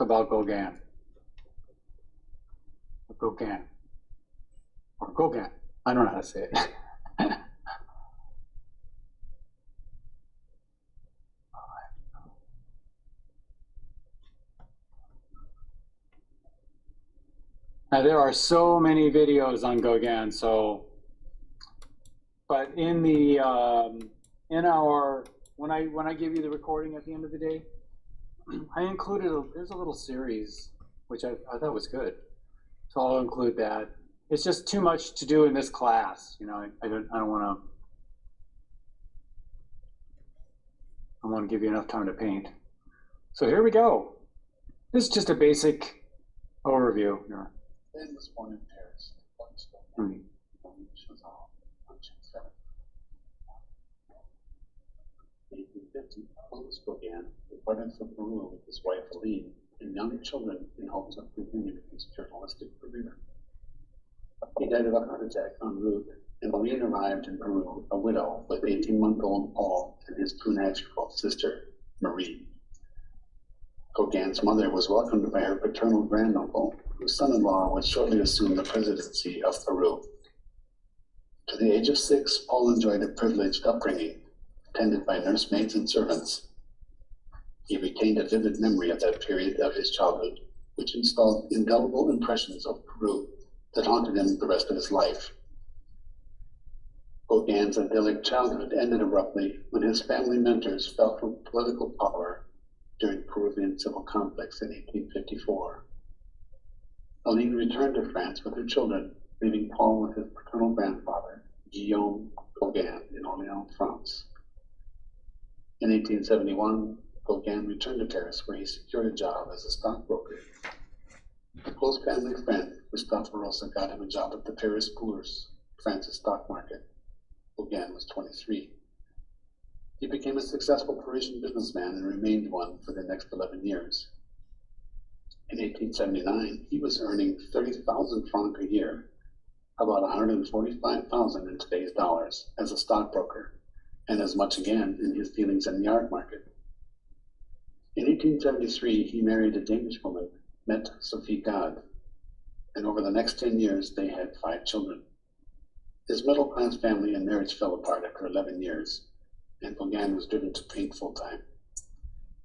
about Gauguin. Gauguin. Or Gauguin. I don't know how to say it. Now, there are so many videos on Gauguin, but in the when I give you the recording at the end of the day, I included there's a little series which I thought was good, so I'll include that. It's just too much to do in this class, you know. I don't want to give you enough time to paint. So here we go. This is just a basic overview. Ben was born in Paris. Mm-hmm. She was all on June 7th. In 1850, Louis Gauguin departed for Peru with his wife Aline and young children in hopes of continuing his journalistic career. He died of a heart attack en route, and Aline arrived in Peru a widow with 18-month-old Paul and his 2.5-year-old sister, Marie. Gauguin's mother was welcomed by her paternal granduncle, whose son-in-law would shortly assume the presidency of Peru. To the age of 6, Paul enjoyed a privileged upbringing, attended by nursemaids and servants. He retained a vivid memory of that period of his childhood, which installed indelible impressions of Peru that haunted him the rest of his life. Gauguin's idyllic childhood ended abruptly when his family mentors fell from political power during Peruvian civil conflicts in 1854. Aline returned to France with her children, leaving Paul with his paternal grandfather, Guillaume Gauguin, in Orleans, France. In 1871, Gauguin returned to Paris, where he secured a job as a stockbroker. A close family friend, Gustave Rosa, got him a job at the Paris Bourse, France's stock market. Gauguin was 23. He became a successful Parisian businessman and remained one for the next 11 years. In 1879, he was earning 30,000 francs a year, about 145,000 in today's dollars, as a stockbroker, and as much again in his dealings in the art market. In 1873, he married a Danish woman, Mette Sophie Gade, and over the next 10 years, they had 5 children. His middle-class family and marriage fell apart after 11 years, and Gauguin was driven to paint full-time.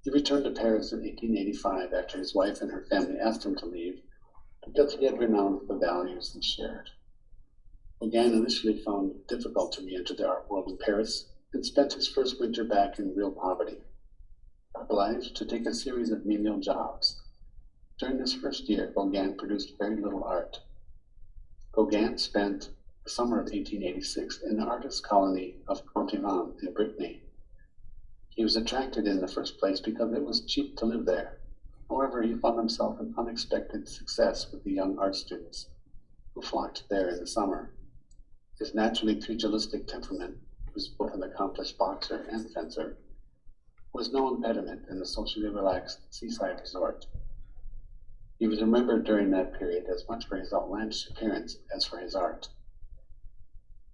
He returned to Paris in 1885 after his wife and her family asked him to leave because he had renounced the values they shared. Gauguin initially found it difficult to re-enter the art world in Paris and spent his first winter back in real poverty, obliged to take a series of menial jobs. During this first year, Gauguin produced very little art. Gauguin spent the summer of 1886 in the artist colony of Pontivant in Brittany. He was attracted in the first place because it was cheap to live there. However, he found himself an unexpected success with the young art students who flocked there in the summer. His naturally pugilistic temperament, he was both an accomplished boxer and fencer, was no impediment in the socially relaxed seaside resort. He was remembered during that period as much for his outlandish appearance as for his art.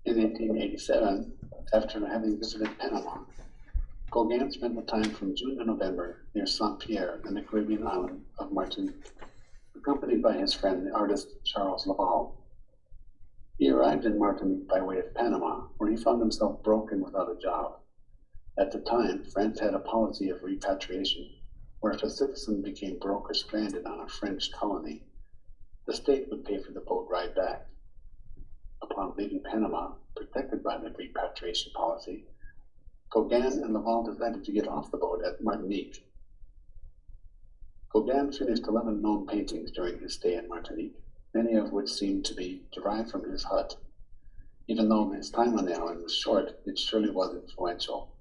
In 1887, after having visited Panama, Gauguin spent the time from June to November near Saint-Pierre in the Caribbean island of Martinique, accompanied by his friend, the artist Charles Laval. He arrived in Martinique by way of Panama, where he found himself broke and without a job. At the time, France had a policy of repatriation, where if a citizen became broke or stranded on a French colony, the state would pay for the boat ride back. Upon leaving Panama, protected by the repatriation policy, Gauguin and Laval decided to get off the boat at Martinique. Gauguin finished 11 known paintings during his stay in Martinique, many of which seemed to be derived from his hut. Even though his time on the island was short, it surely was influential.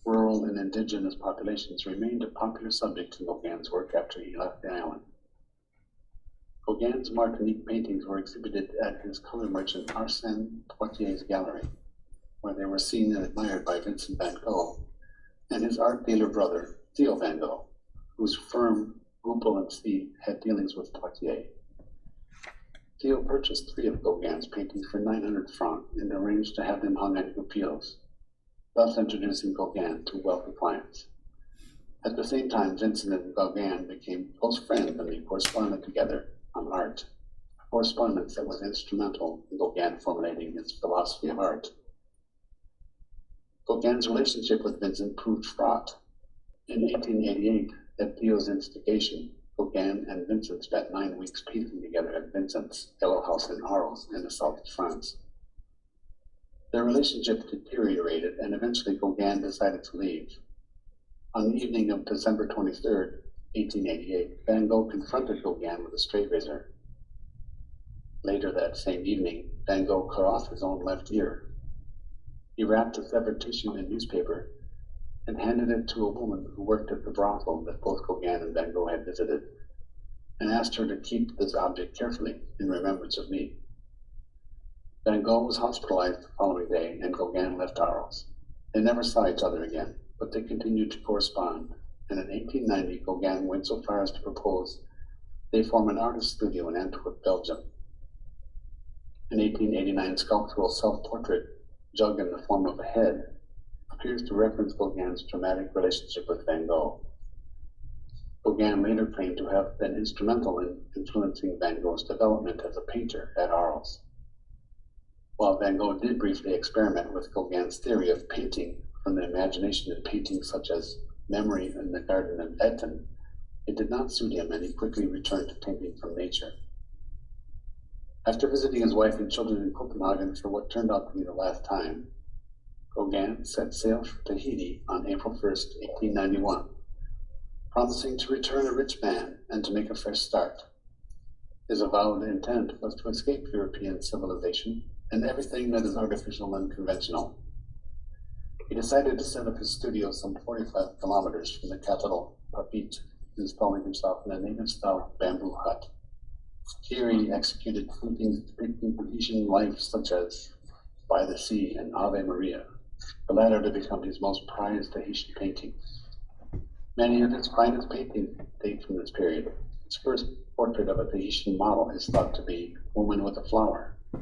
Rural and indigenous populations remained a popular subject in Gauguin's work after he left the island. Gauguin's Martinique paintings were exhibited at his color merchant Arsène Poitier's gallery, where they were seen and admired by Vincent van Gogh and his art dealer brother, Theo van Gogh, whose firm, Goupil & Cie, had dealings with Poitier. Theo purchased 3 of Gauguin's paintings for 900 francs and arranged to have them hung at Goupil's, thus introducing Gauguin to wealthy clients. At the same time, Vincent and Gauguin became close friends and they corresponded together on art, a correspondence that was instrumental in Gauguin formulating his philosophy of art. Gauguin's relationship with Vincent proved fraught. In 1888, at Theo's instigation, Gauguin and Vincent spent 9 weeks painting together at Vincent's yellow house in Arles in the south of France. Their relationship deteriorated and eventually Gauguin decided to leave. On the evening of December 23rd, 1888, Van Gogh confronted Gauguin with a straight razor. Later that same evening, Van Gogh cut off his own left ear. He wrapped the severed tissue in newspaper and handed it to a woman who worked at the brothel that both Gauguin and Van Gogh had visited, and asked her to keep this object carefully in remembrance of me. Van Gogh was hospitalized the following day, and Gauguin left Arles. They never saw each other again, but they continued to correspond, and in 1890, Gauguin went so far as to propose they form an artist studio in Antwerp, Belgium. An 1889 sculptural self-portrait, jug in the form of a head, appears to reference Gauguin's dramatic relationship with Van Gogh. Gauguin later claimed to have been instrumental in influencing Van Gogh's development as a painter at Arles. While Van Gogh did briefly experiment with Gauguin's theory of painting from the imagination in paintings such as Memory in the Garden of Eden, it did not suit him and he quickly returned to painting from nature. After visiting his wife and children in Copenhagen for what turned out to be the last time, Gauguin set sail for Tahiti on April 1st, 1891, promising to return a rich man and to make a fresh start. His avowed intent was to escape European civilization and everything that is artificial and conventional. He decided to set up his studio some 45 kilometers from the capital, Papeete, installing himself in a native-style bamboo hut. Here he executed paintings depicting Tahitian life such as By the Sea and Ave Maria, the latter to become his most prized Tahitian paintings. Many of his finest paintings date from this period. His first portrait of a Tahitian model is thought to be Woman with a Flower. The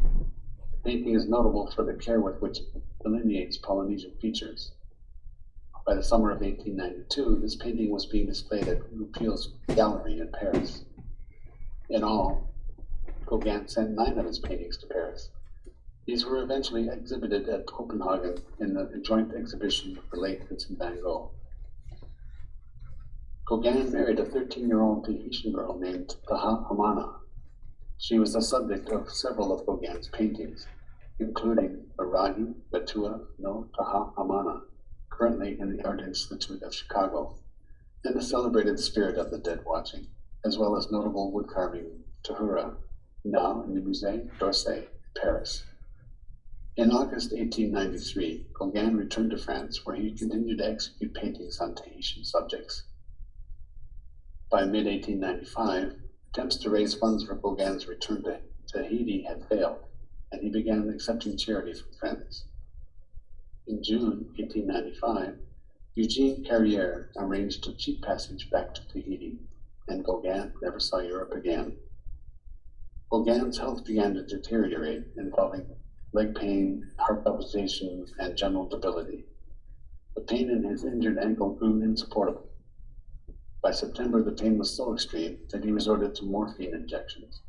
painting is notable for the care with which it delineates Polynesian features. By the summer of 1892, this painting was being displayed at Goupil's gallery in Paris. In all, Gauguin sent 9 of his paintings to Paris. These were eventually exhibited at Copenhagen in the joint exhibition of the late Vincent van Gogh. Gauguin married a 13-year-old Tahitian girl named Taha Amana. She was the subject of several of Gauguin's paintings, including Baragi Batua no Taha Amana, currently in the Art Institute of Chicago, and the celebrated Spirit of the Dead Watching, as well as notable wood carving Tahura, now in the Musée d'Orsay, Paris. In August 1893, Gauguin returned to France, where he continued to execute paintings on Tahitian subjects. By mid-1895, attempts to raise funds for Gauguin's return to Tahiti had failed, and he began accepting charity from friends. In June 1895, Eugene Carrière arranged a cheap passage back to Tahiti, and Gauguin never saw Europe again. Gauguin's health began to deteriorate, involving leg pain, heart palpitations, and general debility. The pain in his injured ankle grew insupportable. By September, the pain was so extreme that he resorted to morphine injections.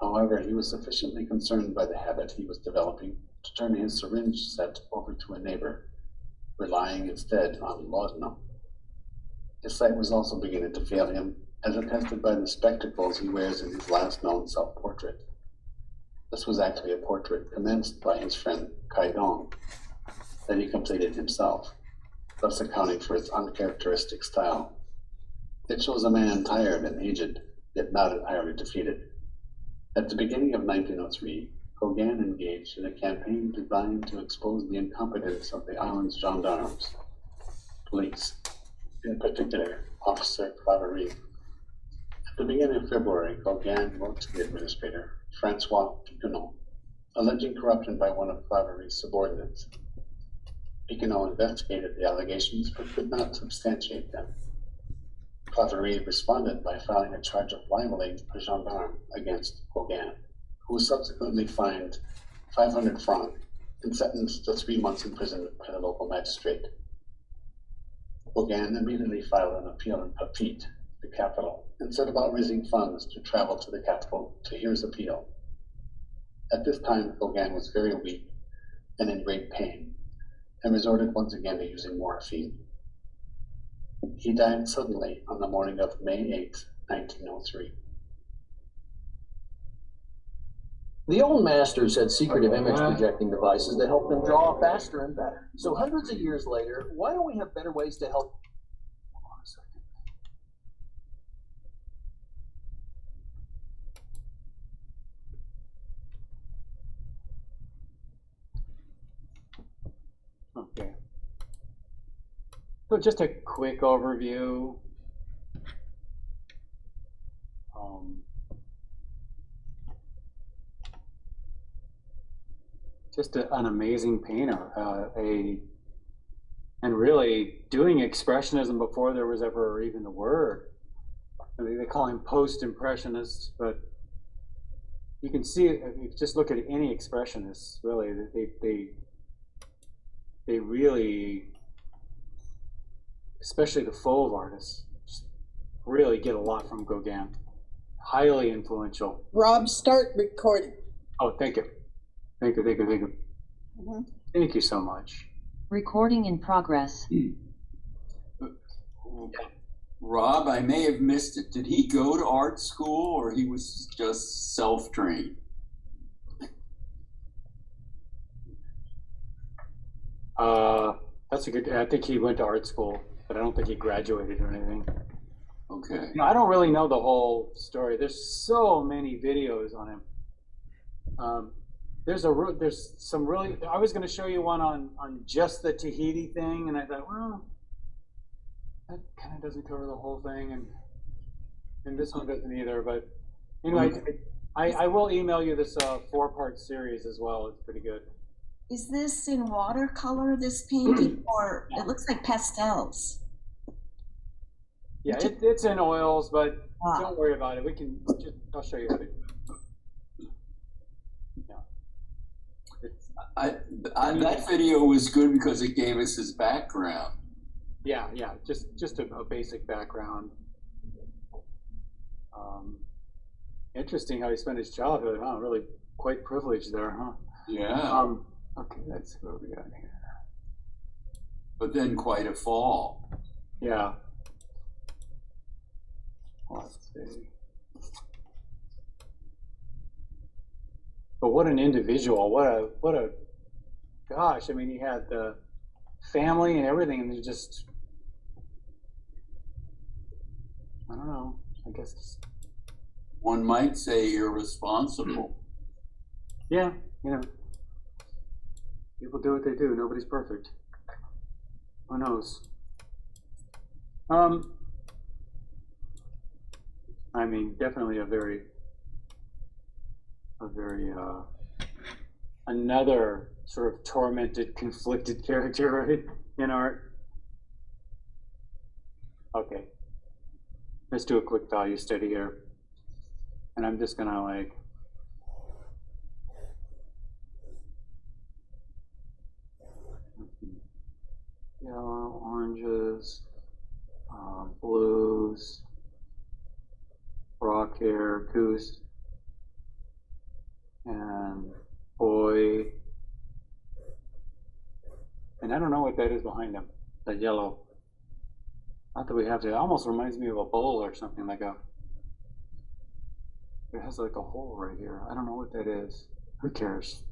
However, he was sufficiently concerned by the habit he was developing to turn his syringe set over to a neighbor, relying instead on laudanum. His sight was also beginning to fail him, as attested by the spectacles he wears in his last known self-portrait. This was actually a portrait commenced by his friend Kai Dong, that he completed himself, thus accounting for its uncharacteristic style. It shows a man tired and aged, yet not entirely defeated. At the beginning of 1903, Gauguin engaged in a campaign designed to expose the incompetence of the island's gendarmes, police, in particular, Officer Claverie. At the beginning of February, Gauguin wrote to the administrator, Francois Piquenot, alleging corruption by one of Claverie's subordinates. Piquenot investigated the allegations but could not substantiate them. Claverie responded by filing a charge of libeling a gendarme against Gauguin, who was subsequently fined 500 francs and sentenced to 3 months imprisonment by the local magistrate. Gauguin immediately filed an appeal in Papeete, the capital, and set about raising funds to travel to the capital to hear his appeal. At this time, Gauguin was very weak and in great pain, and resorted once again to using morphine. He died suddenly on the morning of May 8, 1903. The old masters had secretive image projecting devices that helped them draw faster and better. So hundreds of years later, why don't we have better ways to help? Hold on a second. Okay. So just a quick overview. Just an amazing painter, and really doing expressionism before there was ever even the word. I mean, they call him post-impressionist, but you can see if you just look at any expressionists, really, they really, especially the fauve artists, just really get a lot from Gauguin. Highly influential. Rob, start recording. Oh, thank you. Thank you. Mm-hmm. Thank you so much. Recording in progress. Rob, I may have missed it. Did he go to art school or he was just self-trained? That's a good, I think he went to art school, but I don't think he graduated or anything. Okay. You know, I don't really know the whole story. There's so many videos on him. There's some really, I was going to show you one on just the Tahiti thing, and I thought, well, that kind of doesn't cover the whole thing, and this one doesn't either. But anyway, I will email you this 4-part series as well. It's pretty good. Is this in watercolor, this painting, or it looks like pastels? Yeah, it's in oils, but don't worry about it. I'll show you how to do it. Yeah. That video was good because it gave us his background. Yeah, just a basic background. Interesting how he spent his childhood, huh? Really quite privileged there, huh? Yeah. Okay, let's see what we got here. But then quite a fall. Yeah. Let's see. But what an individual! What a gosh! I mean, he had the family and everything, and they just, I don't know. I guess One might say irresponsible. yeah, you know, people do what they do. Nobody's perfect. Who knows? I mean, definitely a very another sort of tormented, conflicted character, right, in art. Okay, let's do a quick value study here, and I'm just gonna like yellow, oranges, blues, rock hair, goose, and boy, and I don't know what that is behind him, that yellow. Not that we have to, it almost reminds me of a bowl or something, like a, it has like a hole right here. I don't know what that is. Who cares?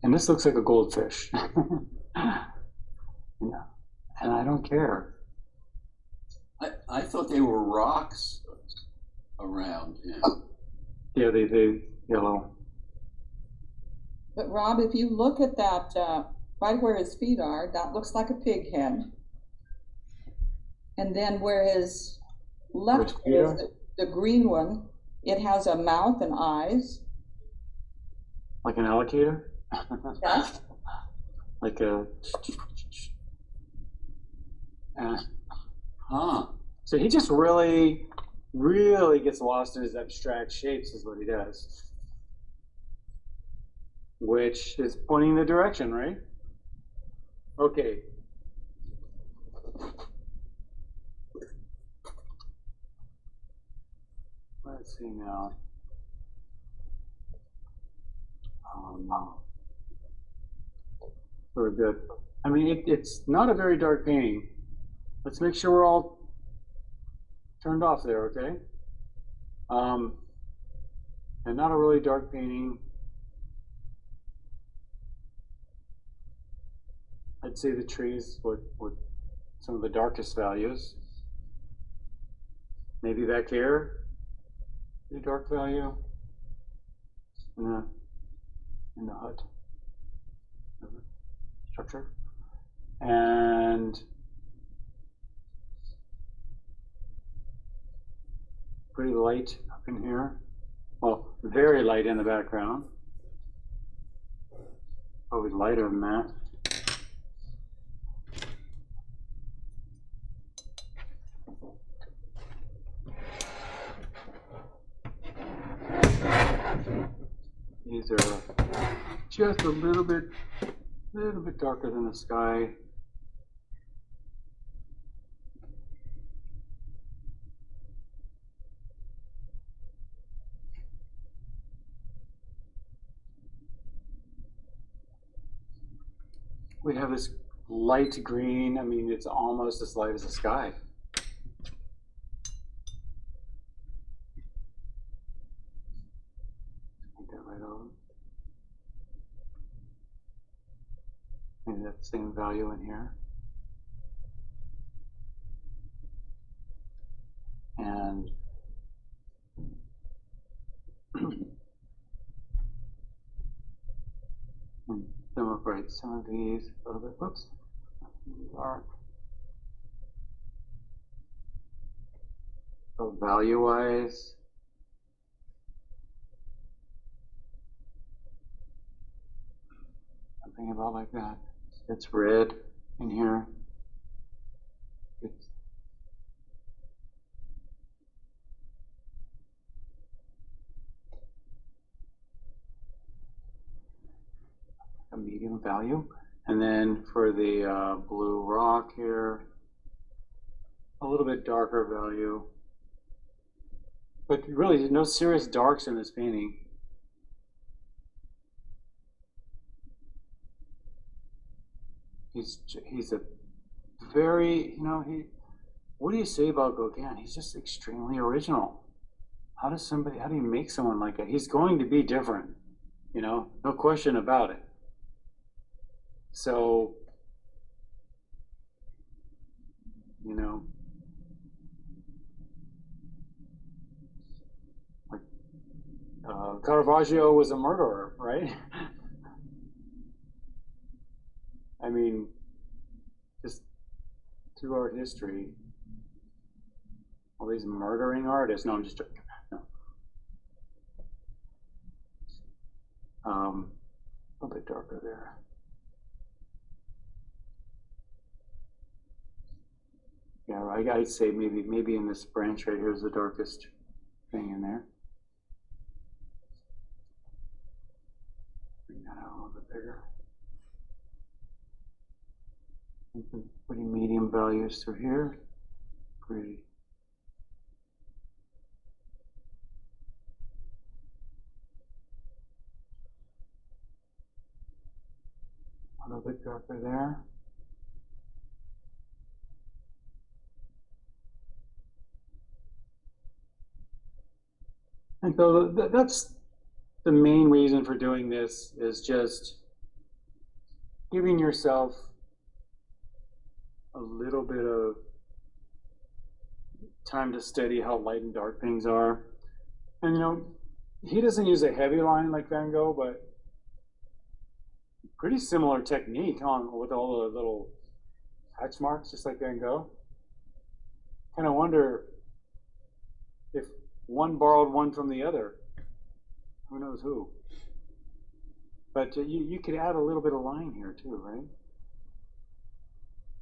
And this looks like a goldfish. Yeah, and I don't care. I thought they were rocks around him. Yeah, they yellow. But Rob, if you look at that, right where his feet are, that looks like a pig head. And then where his left is, the green one, it has a mouth and eyes. Like an alligator? Yeah. Like a... Huh. So he just really gets lost in his abstract shapes is what he does. Which is pointing the direction, right? Okay. Let's see now. Very good. I mean, it's not a very dark painting. Let's make sure we're all turned off there, okay? And not a really dark painting. I'd say the trees with some of the darkest values. Maybe back here, the dark value in the hut structure, and pretty light up in here. Well, very light in the background. Probably lighter than that. These are just a little bit darker than the sky. We have this light green. I mean, it's almost as light as the sky. Take that right over. Maybe that same value in here. And some of these a little bit, whoops, dark. So value-wise, something about like that. It's red in here. It's a medium value. And then for the blue rock here, a little bit darker value. But really, no serious darks in this painting. He's a very, what do you say about Gauguin? He's just extremely original. How do you make someone like that? He's going to be different, no question about it. So, like Caravaggio was a murderer, right? I mean, just through art history, all these murdering artists. No, I'm just joking. No. A little bit darker there. Yeah, I'd say maybe in this branch right here is the darkest thing in there. Bring that out a little bit bigger. Pretty medium values through here. Pretty. A little bit darker there. And so that's the main reason for doing this, is just giving yourself a little bit of time to study how light and dark things are. And he doesn't use a heavy line like Van Gogh, but pretty similar technique with all the little hatch marks, just like Van Gogh. Kind of wonder if one borrowed one from the other. Who knows who? But you could add a little bit of line here too, right?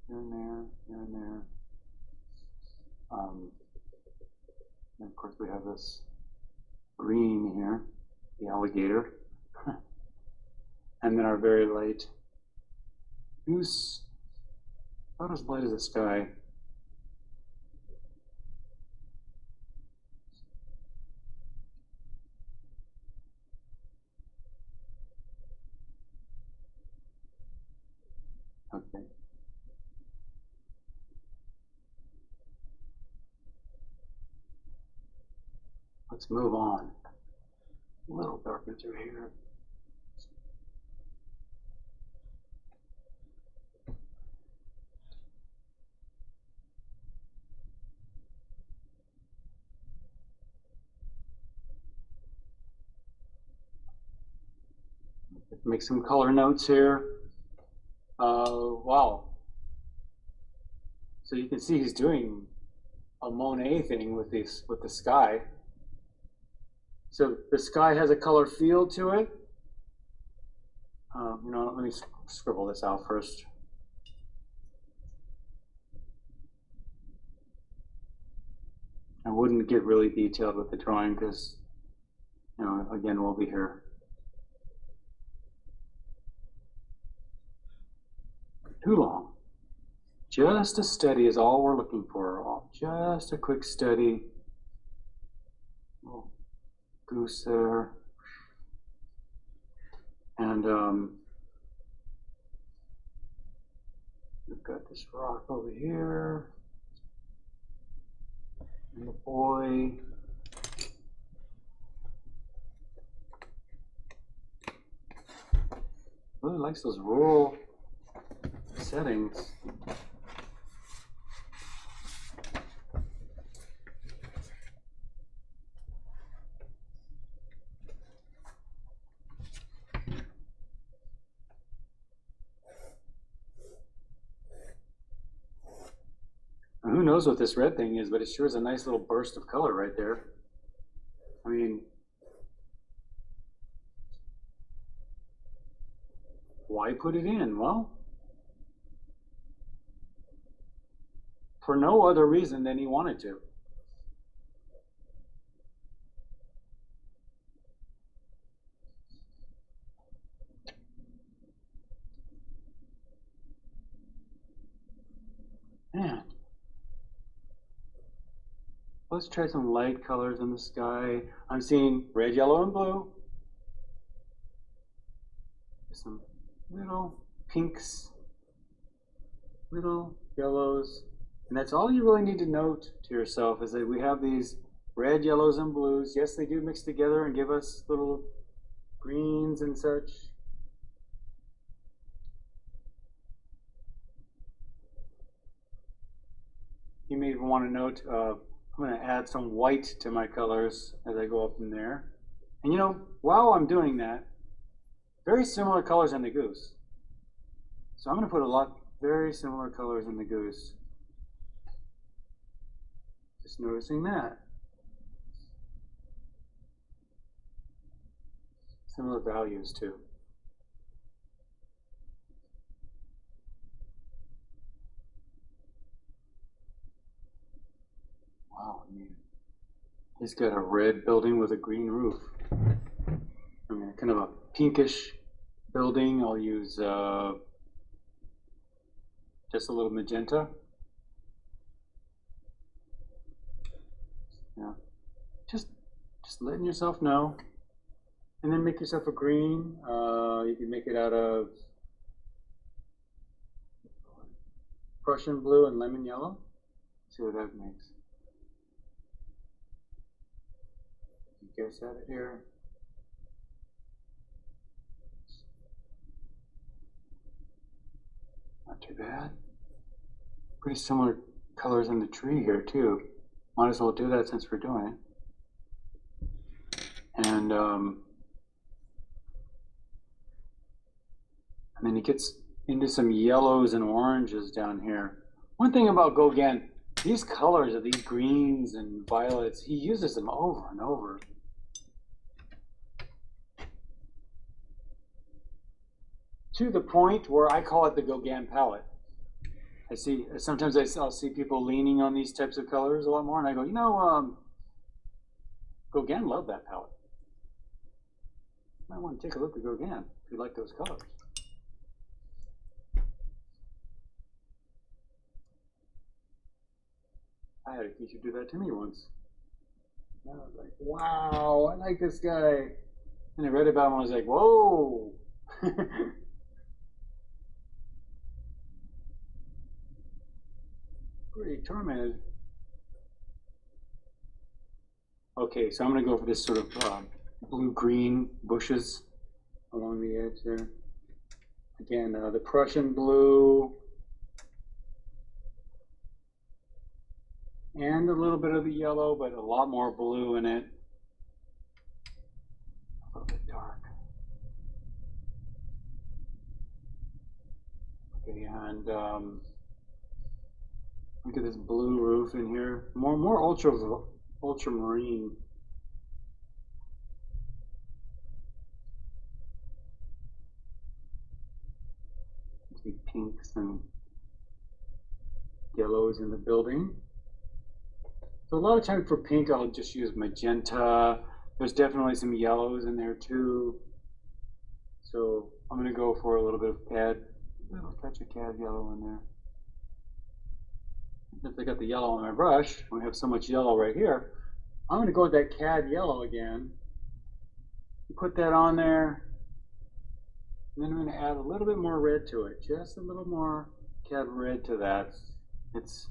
Here and there, here and there. And of course we have this green here, the alligator. And then our very light goose About as light as the sky. Okay. Let's move on. A little darker through here. Make some color notes here. Wow. So you can see he's doing a Monet thing with this, with the sky. So the sky has a color field to it. You know, let me scribble this out first. I wouldn't get really detailed with the drawing because, you know, again, we'll be here too long. Just a study is all we're looking for. Just a quick study. Little goose there. And we've got this rock over here. And the boy. Really likes those rural settings. Who knows what this red thing is, but it sure is a nice little burst of color right there. I mean, why put it in? Well, for no other reason than he wanted to. Man. Let's try some light colors in the sky. I'm seeing red, yellow, and blue. Some little pinks, little yellows. And that's all you really need to note to yourself is that we have these red, yellows, and blues. Yes, they do mix together and give us little greens and such. You may even want to note, I'm going to add some white to my colors as I go up in there. And you know, while I'm doing that, very similar colors in the goose. So I'm going to put a lot very similar colors in the goose. Just noticing that. Similar values too. Wow, I mean, he's got a red building with a green roof. I mean, kind of a pinkish building. I'll use just a little magenta. Yeah, just letting yourself know, and then make yourself a green. You can make it out of Prussian blue and lemon yellow. See what that makes. You guys have it here. Not too bad. Pretty similar colors in the tree here too. Might as well do that since we're doing it. And then he gets into some yellows and oranges down here. One thing about Gauguin, these colors of these greens and violets, he uses them over and over. To the point where I call it the Gauguin Palette. Sometimes I'll see people leaning on these types of colors a lot more, and I go, you know, Gauguin loved that palette. You might want to take a look at Gauguin if you like those colors. I had a teacher do that to me once. And I was like, wow, I like this guy. And I read about him and I was like, whoa. Pretty tormented. Okay, so I'm going to go for this sort of blue-green bushes along the edge there. Again, the Prussian blue. And a little bit of the yellow, but a lot more blue in it. A little bit dark. Okay, and look at this blue roof in here. More ultramarine. Some pinks and yellows in the building. So a lot of times for pink, I'll just use magenta. There's definitely some yellows in there too. So I'm going to go for a little bit of a little touch of cad yellow in there. Since I got the yellow on my brush, we have so much yellow right here, I'm going to go with that cad yellow again. Put that on there. And then I'm going to add a little bit more red to it. Just a little more cad red to that. Let's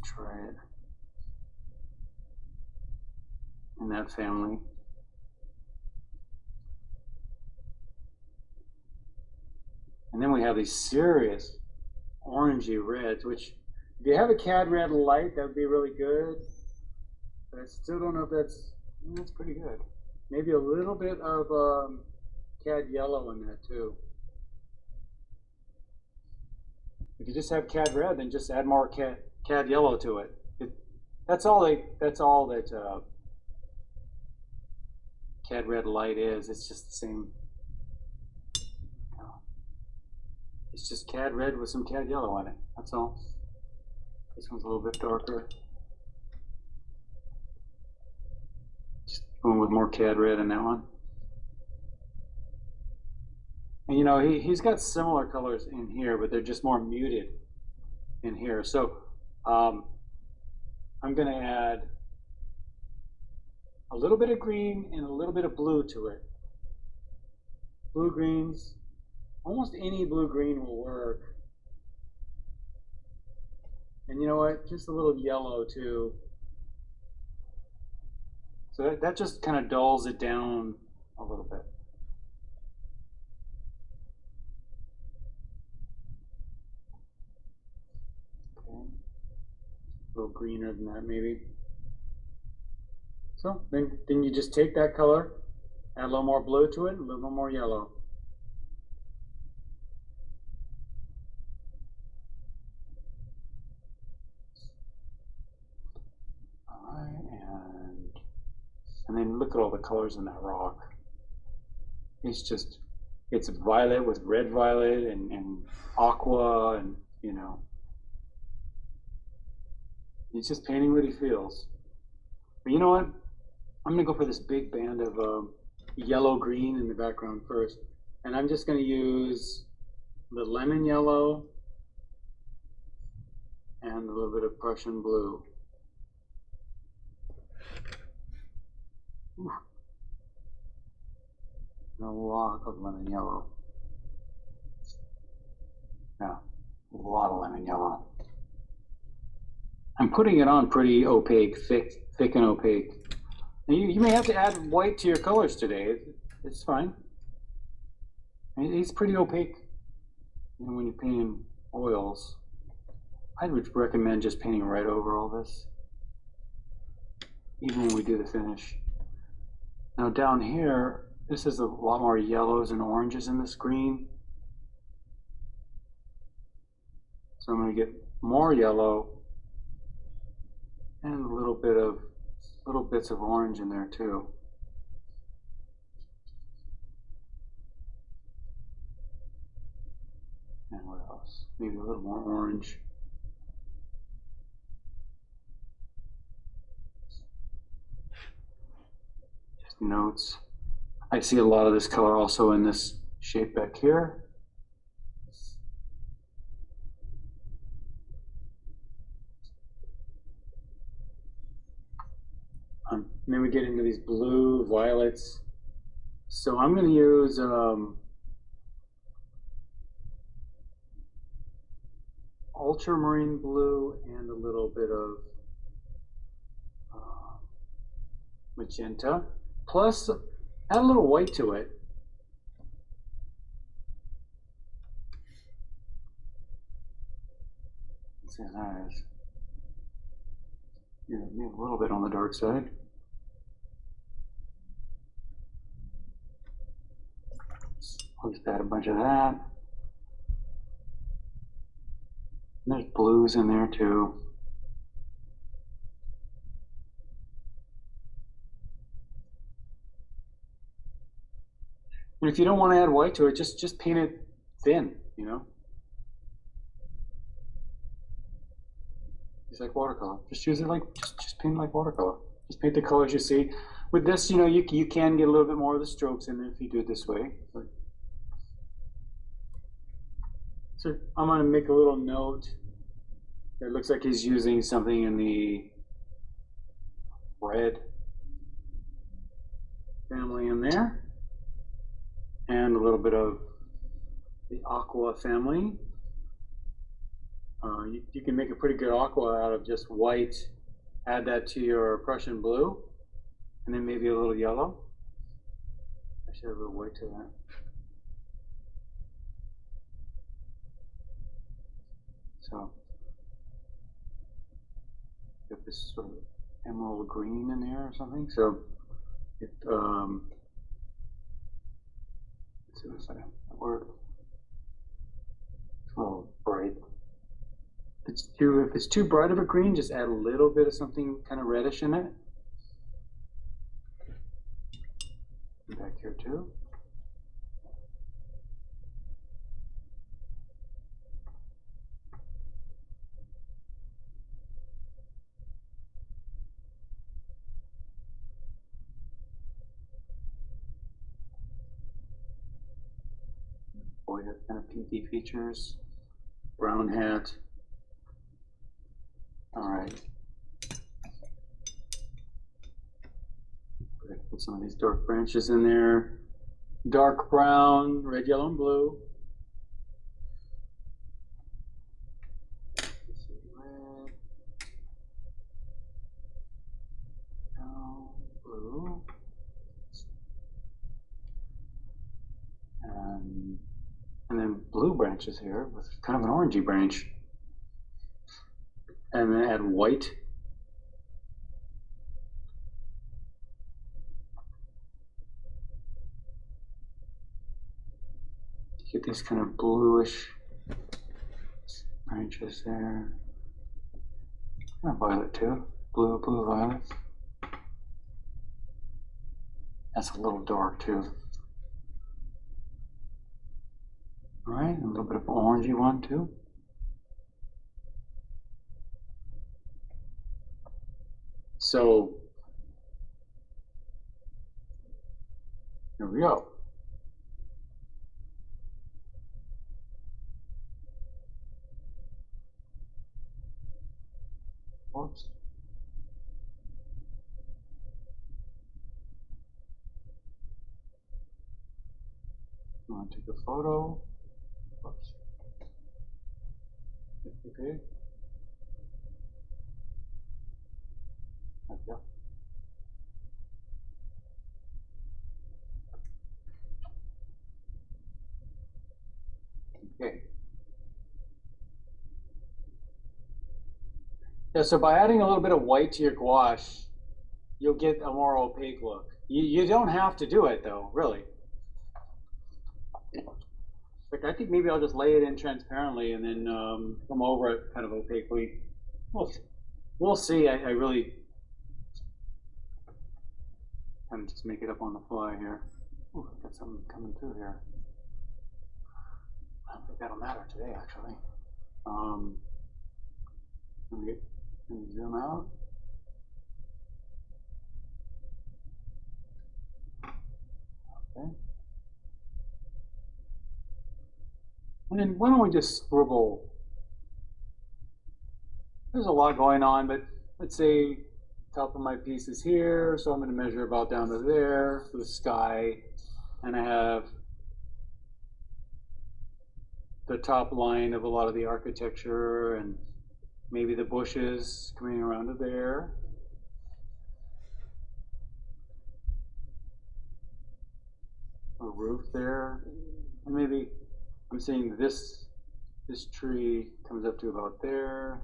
try it in that family. And then we have these serious orangey reds, which if you have a cad red light, that would be really good. But I still don't know if that's pretty good. Maybe a little bit of cad yellow in that too. If you just have cad red, then just add more cad yellow to it. That's all that cad red light is. It's just the same. It's just cad red with some cad yellow in it. That's all. This one's a little bit darker. Just going with more cad red in that one. And you know, he's got similar colors in here, but they're just more muted in here. So I'm going to add a little bit of green and a little bit of blue to it. Blue greens, almost any blue green will work. And you know what? Just a little yellow too. So that just kind of dulls it down a little bit. Okay. A little greener than that maybe. So then you just take that color, add a little more blue to it, a little more yellow. And then look at all the colors in that rock. It's violet with red violet and aqua, and you know, he's just painting what he feels. But you know what? I'm gonna go for this big band of yellow green in the background first. And I'm just gonna use the lemon yellow and a little bit of Prussian blue. Ooh. And a lot of lemon yellow. Yeah, a lot of lemon yellow. I'm putting it on pretty opaque, thick and opaque. And you may have to add white to your colors today. It's fine. It's pretty opaque. You know, when you're painting oils, I would recommend just painting right over all this, even when we do the finish. Now down here, this is a lot more yellows and oranges in this green. So I'm going to get more yellow and a little bits of orange in there too. And what else? Maybe a little more orange. Notes. I see a lot of this color also in this shape back here. And then we get into these blue, violets. So I'm going to use ultramarine blue and a little bit of magenta, plus add a little white to it. Let's see how that is. Yeah, maybe a little bit on the dark side. I'll just add a bunch of that. And there's blues in there too. And if you don't want to add white to it, just paint it thin, you know. It's like watercolor. Just use it like just paint it like watercolor. Just paint the colors you see. With this, you know, you can get a little bit more of the strokes in there if you do it this way. But, so I'm going to make a little note. It looks like he's using something in the red family in there. And a little bit of the aqua family. You can make a pretty good aqua out of just white. Add that to your Prussian blue, and then maybe a little yellow. I should add a little white to that. So, get this sort of emerald green in there or something. So, it let's see if that works. It's a little bright. If it's too bright of a green, just add a little bit of something kind of reddish in it. And back here too. Boy, that kind of pinky features. Brown hat. All right. Put some of these dark branches in there. Dark brown, red, yellow, and blue. Red, yellow, blue. And then blue branches here with kind of an orangey branch. And then add white. Get these kind of bluish branches there. And violet too. Blue, violet. That's a little dark too. All right, a little bit of orangey one too. So here we go. Oops. I want to take a photo. Oops. Okay. There we go. Okay. Yeah, so by adding a little bit of white to your gouache, you'll get a more opaque look. You don't have to do it though, really. Like, I think maybe I'll just lay it in transparently and then come over it kind of opaquely. We'll see. I really kind of just make it up on the fly here. Ooh, I've got something coming through here. I don't think that'll matter today, actually. Let me zoom out. Okay. And then why don't we just scribble? There's a lot going on, but let's say top of my piece is here, so I'm going to measure about down to there for the sky, and I have the top line of a lot of the architecture and maybe the bushes coming around to there. A roof there, and maybe I'm saying this tree comes up to about there,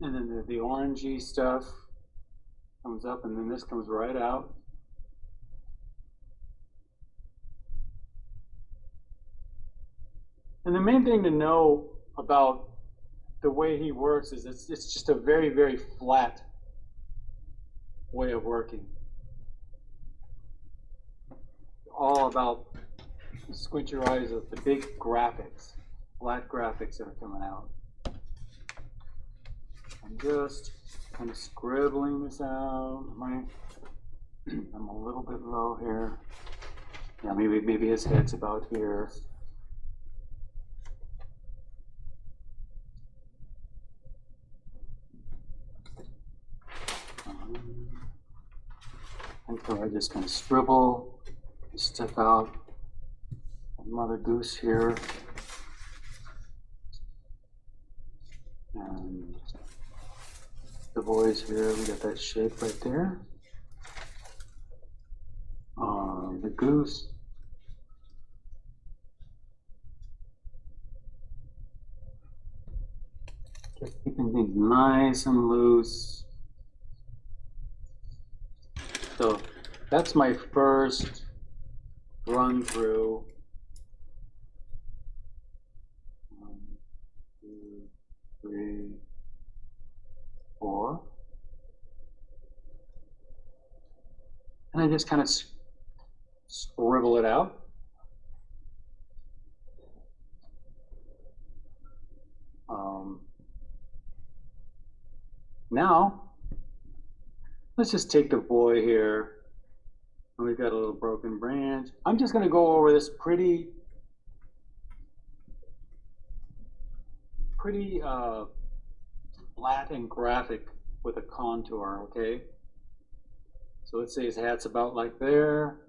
and then the orangey stuff comes up, and then this comes right out. And the main thing to know about the way he works is it's just a very, very flat way of working. All about, squint your eyes at the big graphics, flat graphics that are coming out. I'm just kind of scribbling this out. I'm a little bit low here. Yeah, maybe his head's about here. And so I just kind of scribble, step out. Mother Goose here. And the boys here, we got that shape right there. The goose. Just keeping things nice and loose. So that's my first run through. 1, 2, 3, 4. And I just kind of scribble it out. Now, let's just take the boy here. And we've got a little broken branch. I'm just going to go over this pretty flat and graphic with a contour, okay? So let's say his hat's about like there.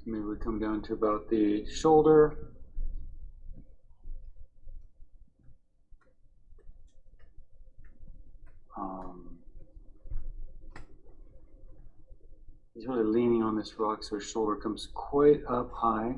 Maybe we come down to about the shoulder. He's really leaning on this rock, so his shoulder comes quite up high.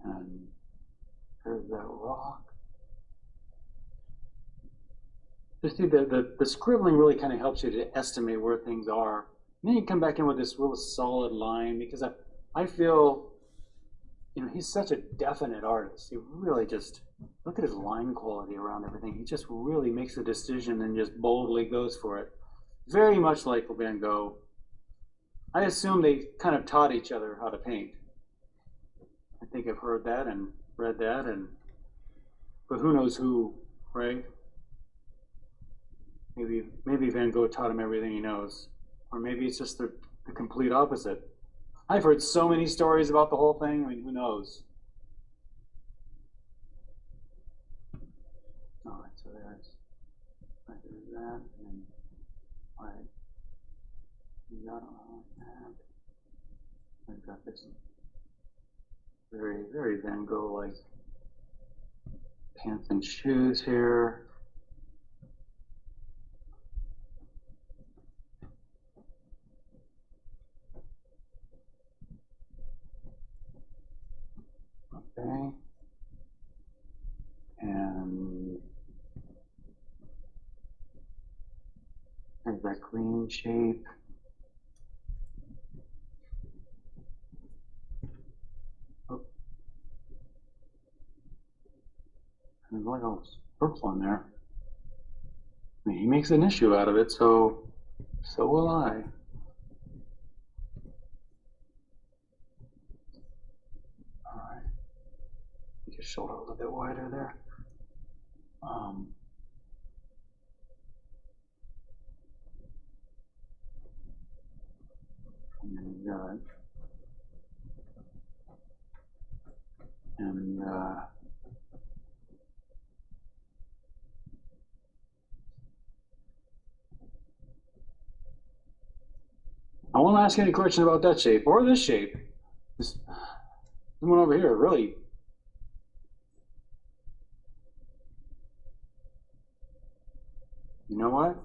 And there's that rock. You see, the scribbling really kind of helps you to estimate where things are. And then you come back in with this real solid line, because I feel, you know, he's such a definite artist. He really just, look at his line quality around everything. He just really makes a decision and just boldly goes for it. Very much like Van Gogh. I assume they kind of taught each other how to paint. I think I've heard that and read that, but who knows who, right? Maybe Van Gogh taught him everything he knows. Or maybe it's just the complete opposite. I've heard so many stories about the whole thing, I mean, who knows? All right, so there's that, and all right, we got all that. I've got this very, very Van Gogh-like pants and shoes here. Okay. And there's that green shape. Oh. There's like a purple in there. mean, he makes an issue out of it, so will I. All right. Make your shoulder a little bit wider there. And I won't ask any question about that shape or this shape. This one over here, really. You know what?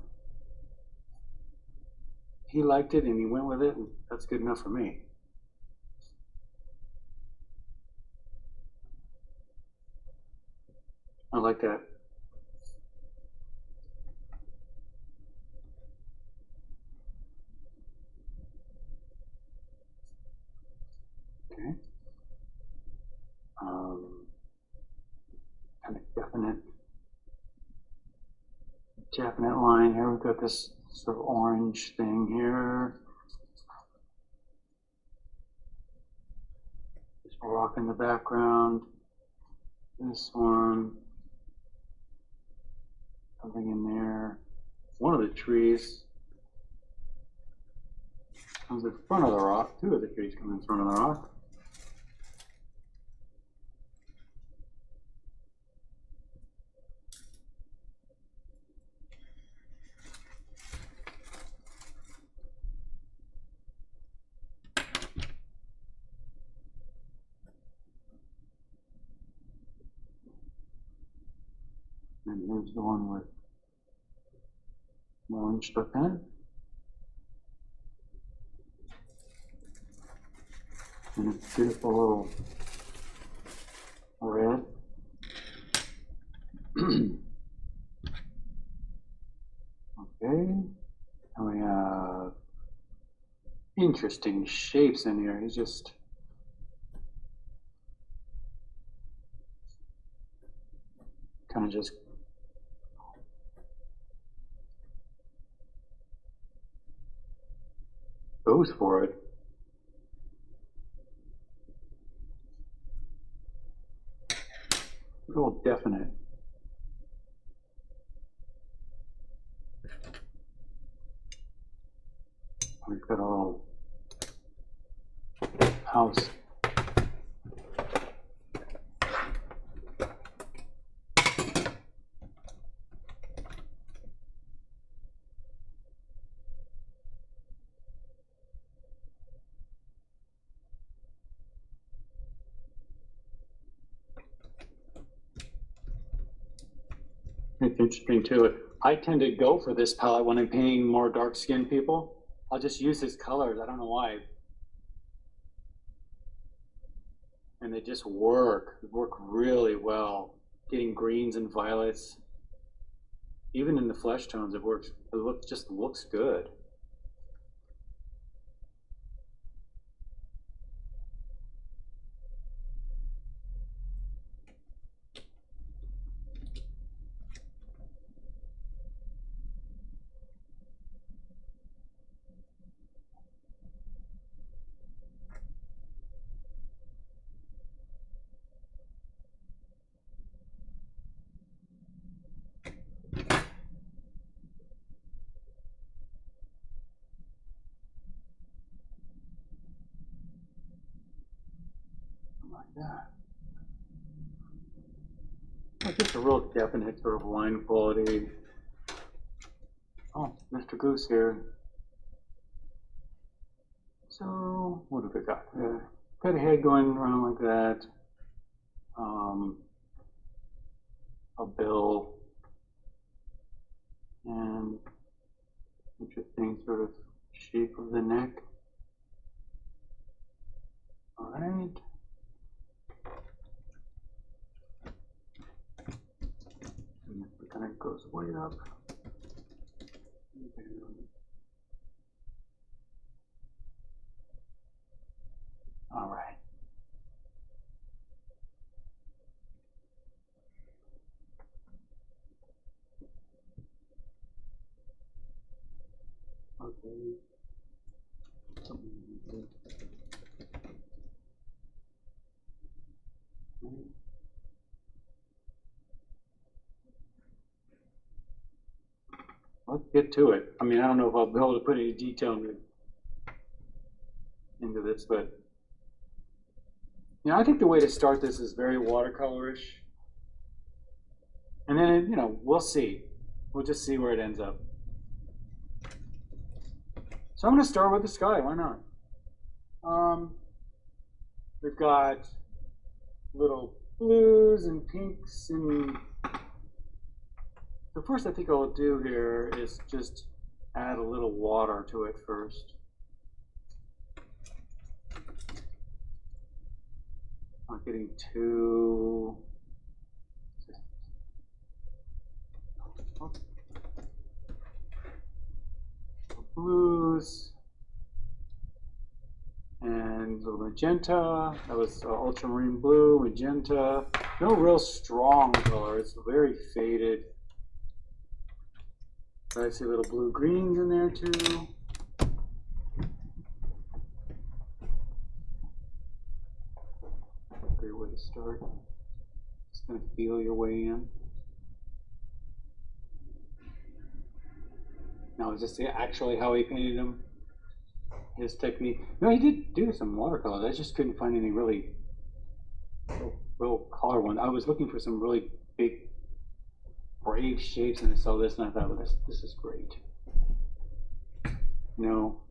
He liked it and he went with it, and that's good enough for me. I like that. Okay. Kind of definite line here. We've got this sort of orange thing here. Just rock in the background. This one. Something in there. One of the trees comes in front of the rock. Two of the trees come in front of the rock. And here's the one with orange stuff in it. And a beautiful little red. Okay. And we have interesting shapes in here. He's just kind of just goes for it. Real definite. We've got a little house. It's interesting too. I tend to go for this palette when I'm painting more dark-skinned people. I'll just use his colors. I don't know why. And they just work. They work really well. Getting greens and violets. Even in the flesh tones, it works. It just looks good. Like that. It's just a real definite sort of line quality. Oh, Mr. Goose here. So, what have we got? Got a head going around like that. A bill. And interesting sort of shape of the neck. All right. And it kind of goes way up. All right. let's get to it. I mean, I don't know if I'll be able to put any detail into this, but I think the way to start this is very watercolorish. And then, we'll see. We'll just see where it ends up. So I'm going to start with the sky. Why not? We've got little blues and pinks, and the first I think I'll do here is just add a little water to it first. Not getting too blues and a little magenta. That was ultramarine blue, magenta. No real strong color. It's very faded. I see little blue greens in there too. Great way to start. Just gonna feel your way in. Now, is this actually how he painted them? His technique? No, he did do some watercolors. I just couldn't find any really real color one. I was looking for some really big, brave shapes, and I saw this, and I thought, well, this is great. No,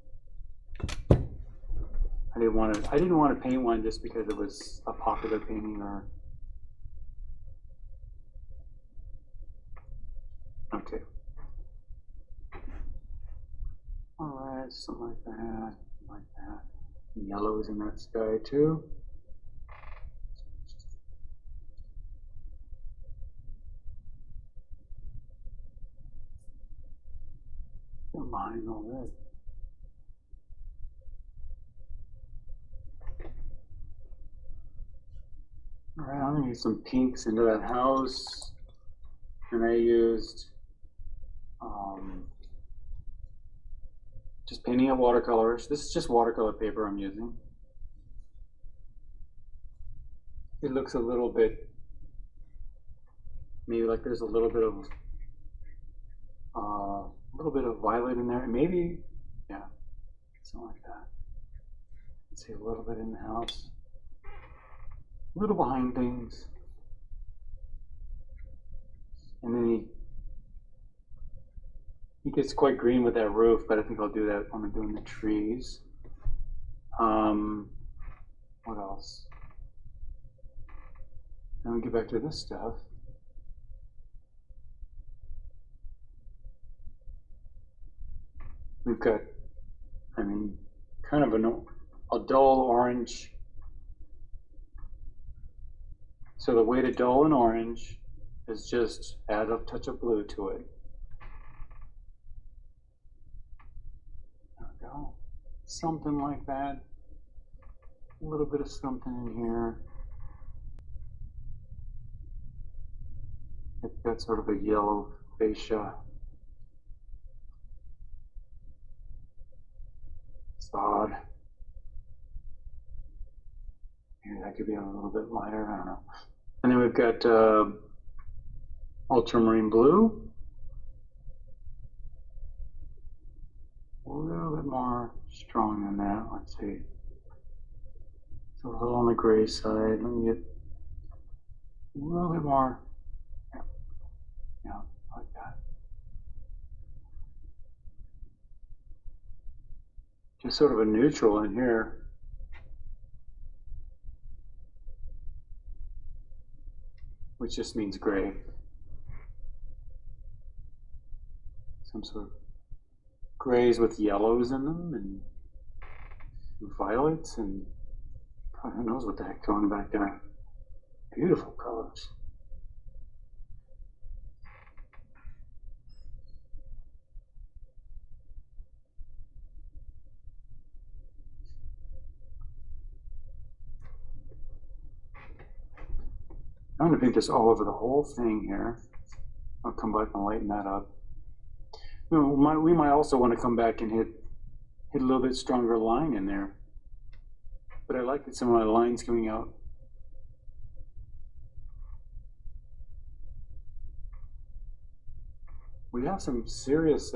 I didn't want to paint one just because it was a popular painting or. Okay. Alright, something like that, like that. Yellows in that sky too. Don't mind all that. Alright, I'm gonna use some pinks into that house. And I used just painting up watercolors. This is just watercolor paper I'm using. It looks a little bit, maybe like there's a little bit of violet in there. Maybe, yeah, something like that. Let's see, a little bit in the house, a little behind things, and then he gets quite green with that roof, but I think I'll do that when I'm doing the trees. What else? Then we get back to this stuff. We've got, kind of a dull orange. So the way to dull an orange is just add a touch of blue to it. Something like that. A little bit of something in here. It's got sort of a yellow fascia. It's odd. Maybe that could be a little bit lighter, I don't know. And then we've got ultramarine blue. A little bit more strong than that. Let's see. It's a little on the gray side. Let me get a little bit more. Yeah, like that. Just sort of a neutral in here. Which just means gray. Some sort of grays with yellows in them and violets and who knows what the heck going back there. Beautiful colors. I'm going to paint this all over the whole thing here. I'll come back and lighten that up. We might also want to come back and hit a little bit stronger line in there. But I like that some of my lines coming out. We have some serious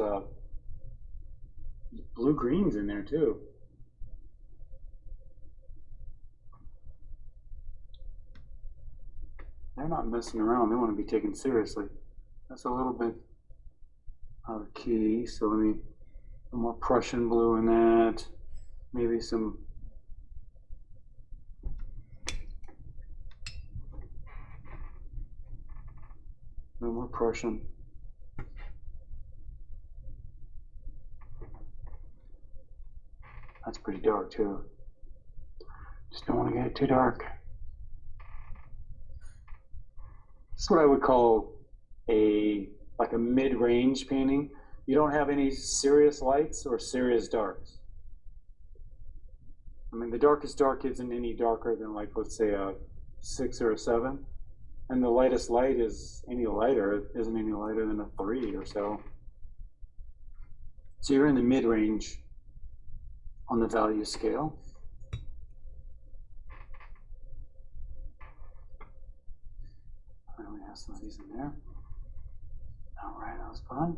blue greens in there too. They're not messing around. They want to be taken seriously. That's a little bit out of key. So let me put more Prussian blue in that. Maybe some no more Prussian. That's pretty dark too. Just don't want to get it too dark. This is what I would call like a mid-range painting. You don't have any serious lights or serious darks. I mean, the darkest dark isn't any darker than, like, let's say a 6 or a 7, and the lightest light isn't any lighter than a 3 or so. So you're in the mid-range on the value scale. We have some of these in there. All right, that was fun.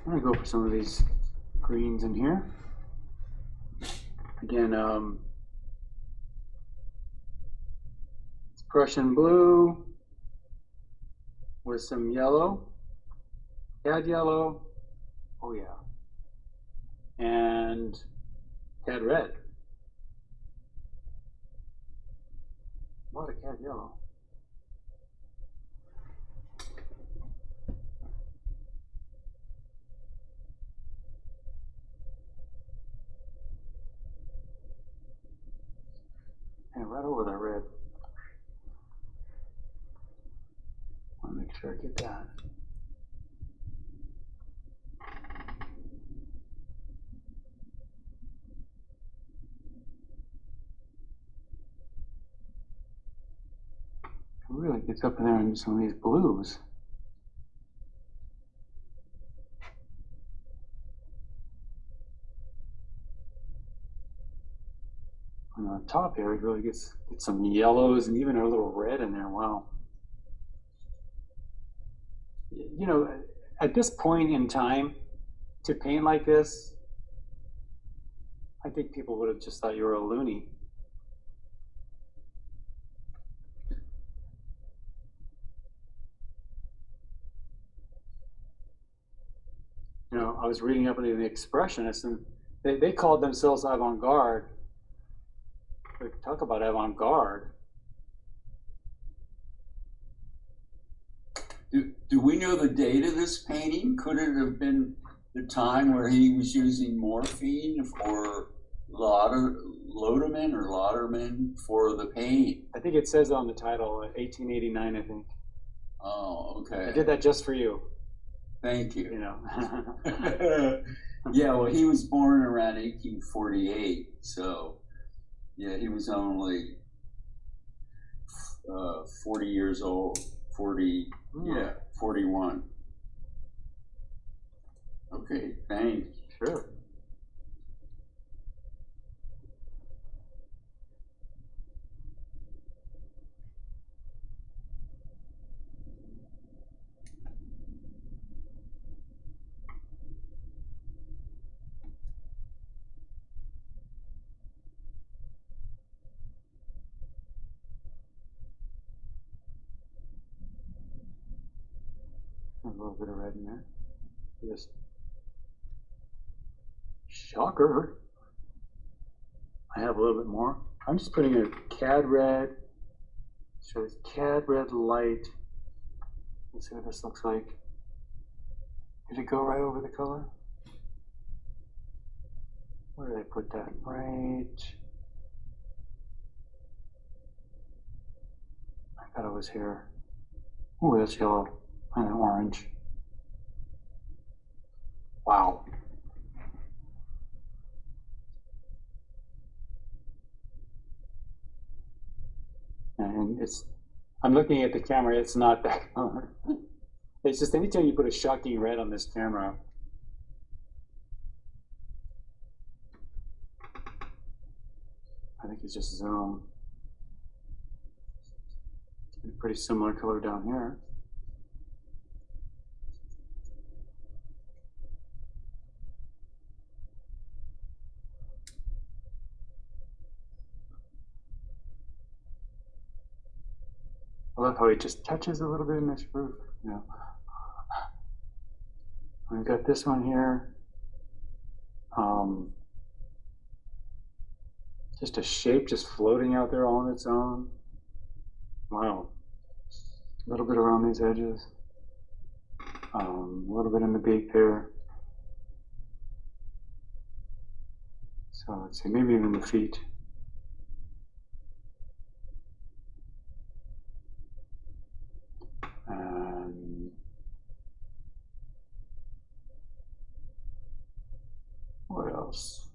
I'm gonna go for some of these greens in here. Again, it's Prussian blue with some yellow, cad yellow, oh yeah, and cad red. A lot of cad yellow. And right over that red. I want to make sure I get that. It really gets up in there into some of these blues. On the top here, it really gets some yellows and even a little red in there. Wow. You know, at this point in time, to paint like this, I think people would have just thought you were a loony. You know, I was reading up into the Expressionists, and they called themselves avant-garde. Talk about avant-garde. Do we know the date of this painting? Could it have been the time where he was using morphine for Lauderman for the paint? I think it says on the title, 1889, I think. Oh, okay. I did that just for you. Thank you. You know. Yeah, well, he was born around 1848, so yeah, he was only 40 years old. 40, yeah, 41. Okay, thanks. Sure. A little bit of red in there. Just shocker. I have a little bit more. I'm just putting a cad red. So it's cad red light. Let's see what this looks like. Did it go right over the color? Where did I put that? Right. I thought it was here. Oh, that's yellow and orange. Wow. And I'm looking at the camera, it's not that color. It's just anytime you put a shocking red on this camera, I think it's just zoom. Pretty similar color down here. love how it just touches a little bit in this roof. You know, we've got this one here. Just a shape just floating out there all on its own. Wow. A little bit around these edges. A little bit in the beak there. So let's see, maybe even the feet. What else?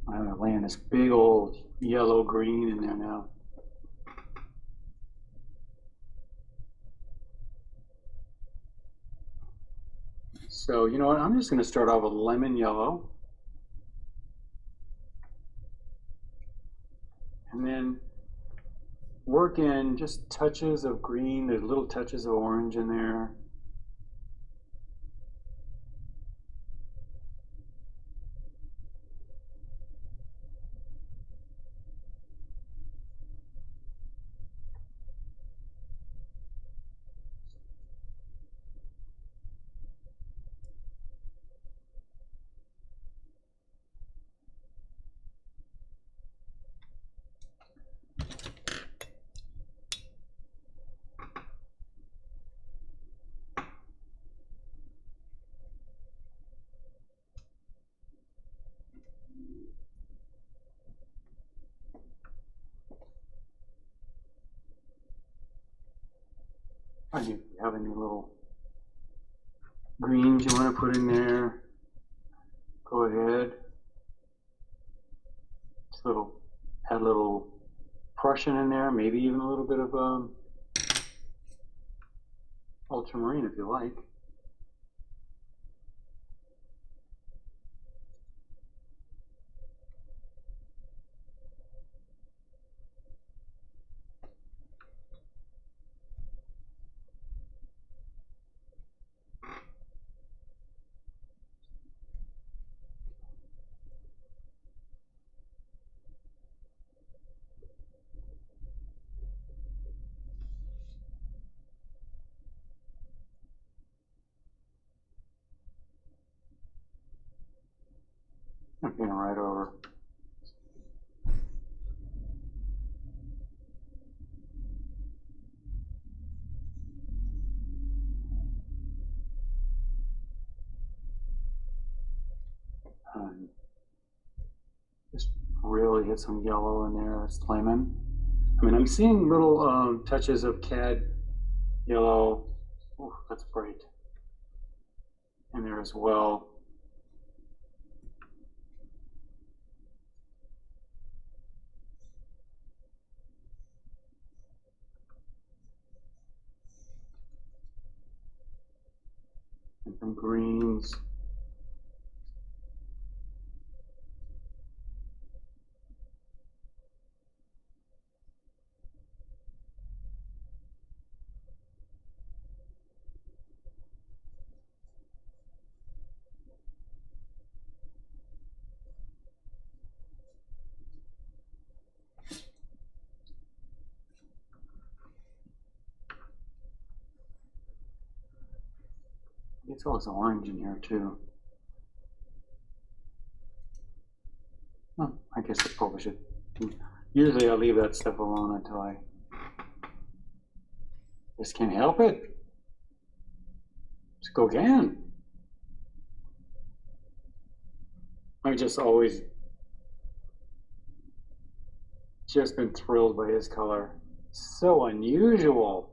I'm laying this big old yellow green in there now. So, you know what? I'm just going to start off with lemon yellow. And then work in just touches of green. There's little touches of orange in there. If you have any little greens you want to put in there, go ahead. Just add a little Prussian in there, maybe even a little bit of ultramarine if you like. I'm getting right over. Just really hit some yellow in there. That's lemon. I mean, I'm seeing little touches of cad yellow. Oh, that's bright. In there as well. And some greens. It's also orange in here too. Oh, I guess I probably should. Usually I leave that stuff alone until I just can't help it. It's Gauguin. I've just always just been thrilled by his color. So unusual.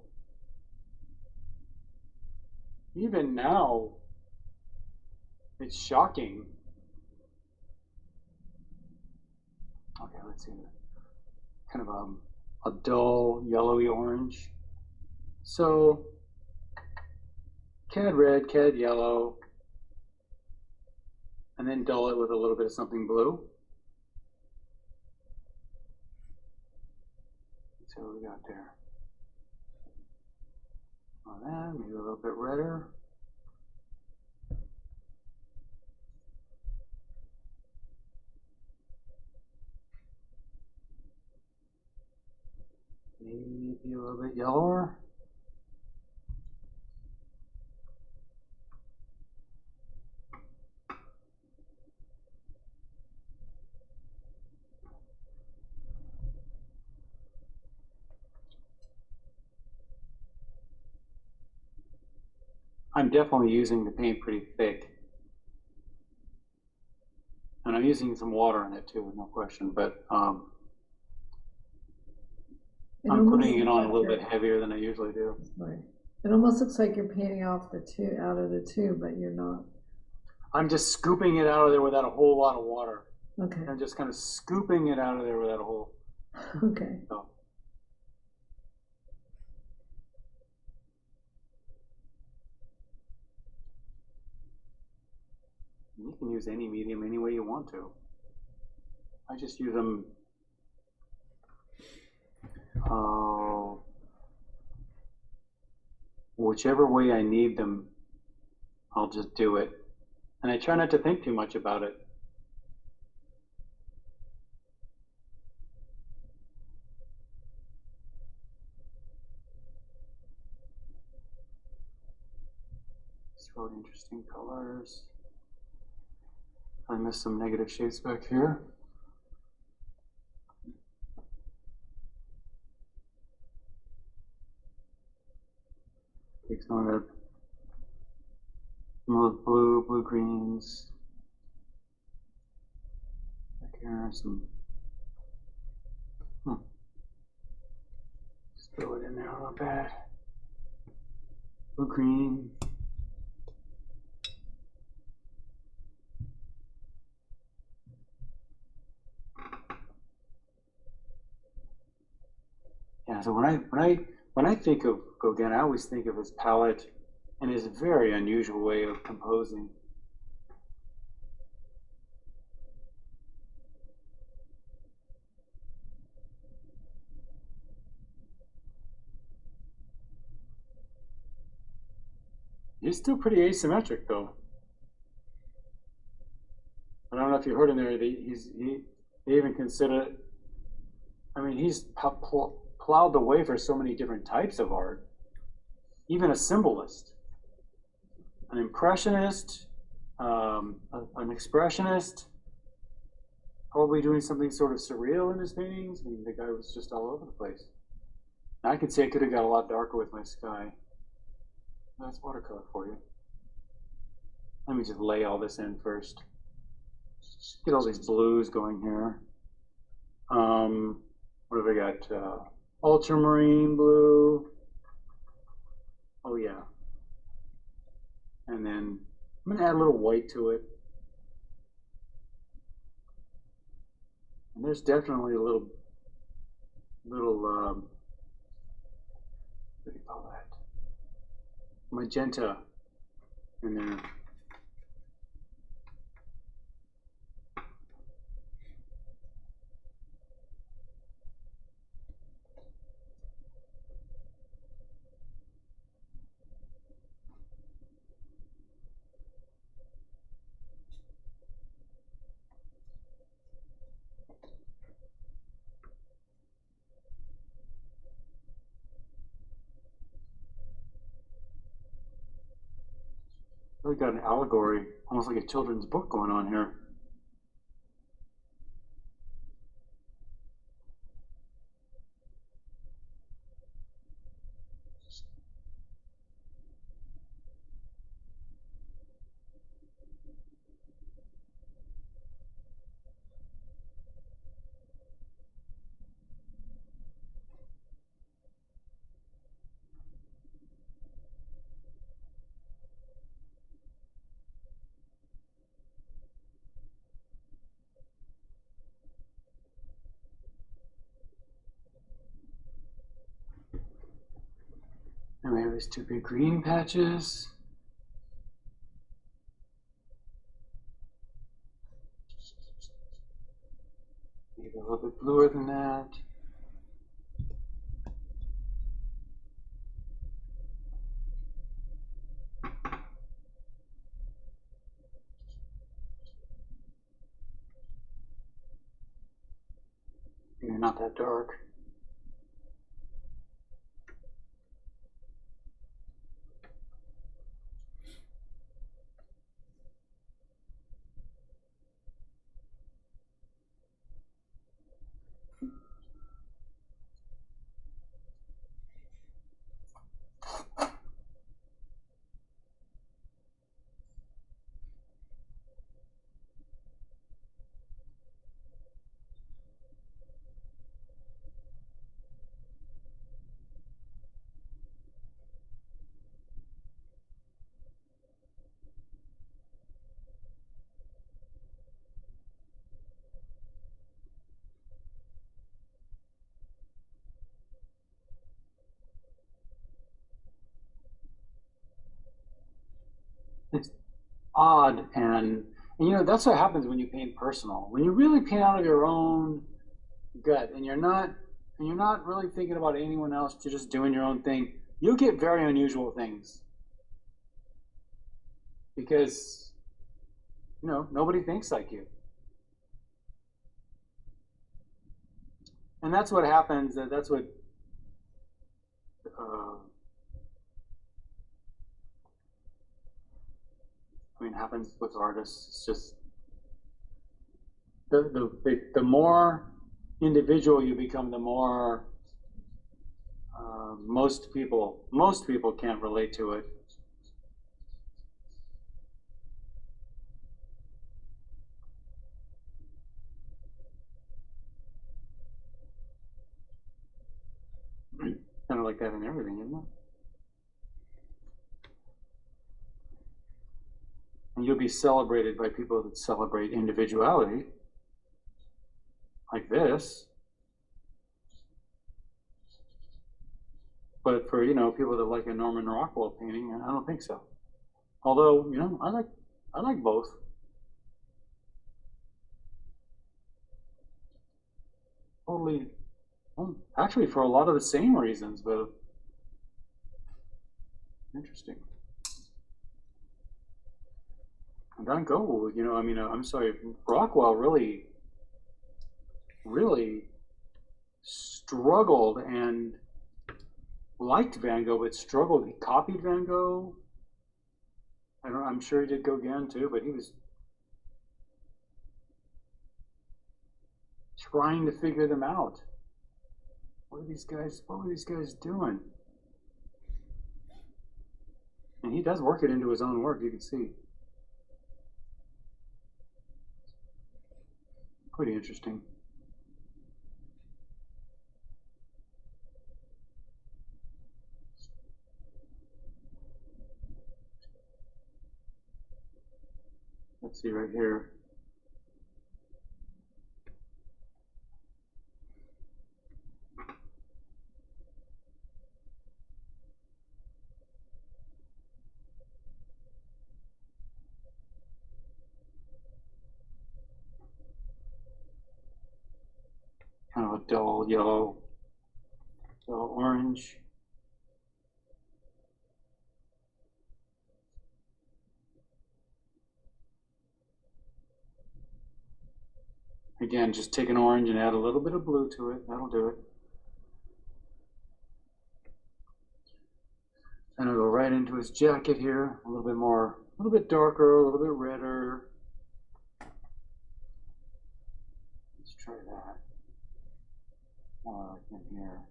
Even now, it's shocking. Okay, let's see. Kind of a dull yellowy orange. So, cad red, cad yellow, and then dull it with a little bit of something blue. Let's see what we got there. On that, maybe a little bit redder. little bit yellower. I'm definitely using the paint pretty thick. And I'm using some water in it too, no question, but I'm putting it on a little bit heavier than I usually do. Right. It almost looks like you're painting off the tube, out of the tube, but you're not. I'm just scooping it out of there without a whole lot of water. Okay. I'm just kind of scooping it out of there without a whole. Okay. So. You can use any medium any way you want to. I just use them whichever way I need them, I'll just do it. And I try not to think too much about it. It's really interesting colors. I missed some negative shades back here. Take some of those blue greens. Back here, some. Just throw it in there a little bit. Blue green. Yeah, so when I think of Gauguin, I always think of his palette and his very unusual way of composing. He's still pretty asymmetric, though. I don't know if you heard him there. They even consider it. I mean, he's plowed the way for so many different types of art. Even a symbolist, an impressionist, an expressionist, probably doing something sort of surreal in his paintings. I mean, the guy was just all over the place. And I could say I could have got a lot darker with my sky. That's watercolor for you. Let me just lay all this in first. Just get all these blues going here. What have I got? Ultramarine blue. Oh yeah. And then I'm gonna add a little white to it. And there's definitely a little what do you call that? Magenta in there. Really got an allegory, almost like a children's book going on here. And we have these two big green patches. Maybe a little bit bluer than that. Maybe not that dark. it's odd, and you know that's what happens when you paint personal. When you really paint out of your own gut, and you're not really thinking about anyone else, you're just doing your own thing, you'll get very unusual things. Because, you know, nobody thinks like you. And that's what happens, that's what happens with artists. It's just the more individual you become, the more most people can't relate to it. Kind of like that in everything, isn't it? And you'll be celebrated by people that celebrate individuality, like this. But for, you know, people that like a Norman Rockwell painting, I don't think so. Although, you know, I like both. Totally, well, actually for a lot of the same reasons, but interesting. Van Gogh, you know, I mean, I'm sorry, Rockwell really struggled and liked Van Gogh, but struggled. He copied Van Gogh. I'm sure he did Gauguin too, but he was trying to figure them out. What were these guys doing? And he does work it into his own work, you can see. Pretty interesting. Let's see right here. Kind of a dull yellow, dull orange. Again, just take an orange and add a little bit of blue to it. That'll do it. And I'll go right into his jacket here. A little bit more, a little bit darker, a little bit redder. Let's try that. More like in here.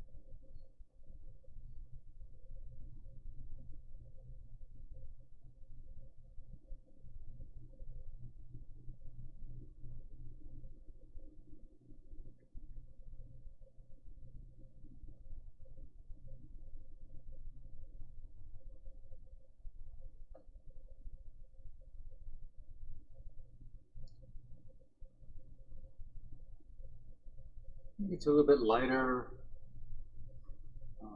It's a little bit lighter, a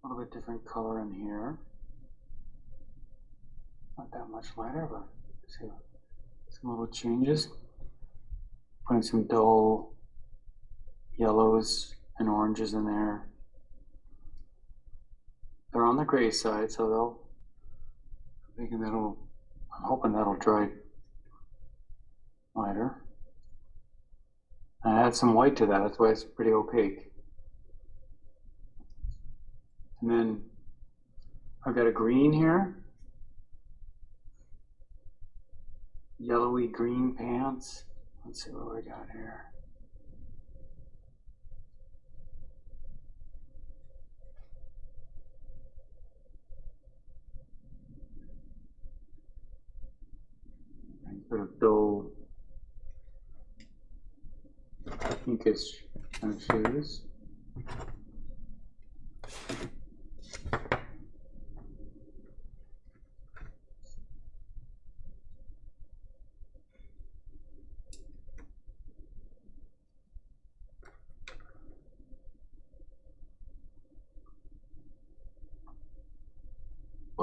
little bit different color in here. Not that much lighter, but see some little changes. Putting some dull yellows and oranges in there. They're on the gray side, so I'm hoping that'll dry lighter. I add some white to that, that's why it's pretty opaque. And then I've got a green here. Yellowy green pants. Let's see what we got here. Sort of dull pinkish kind of shoes.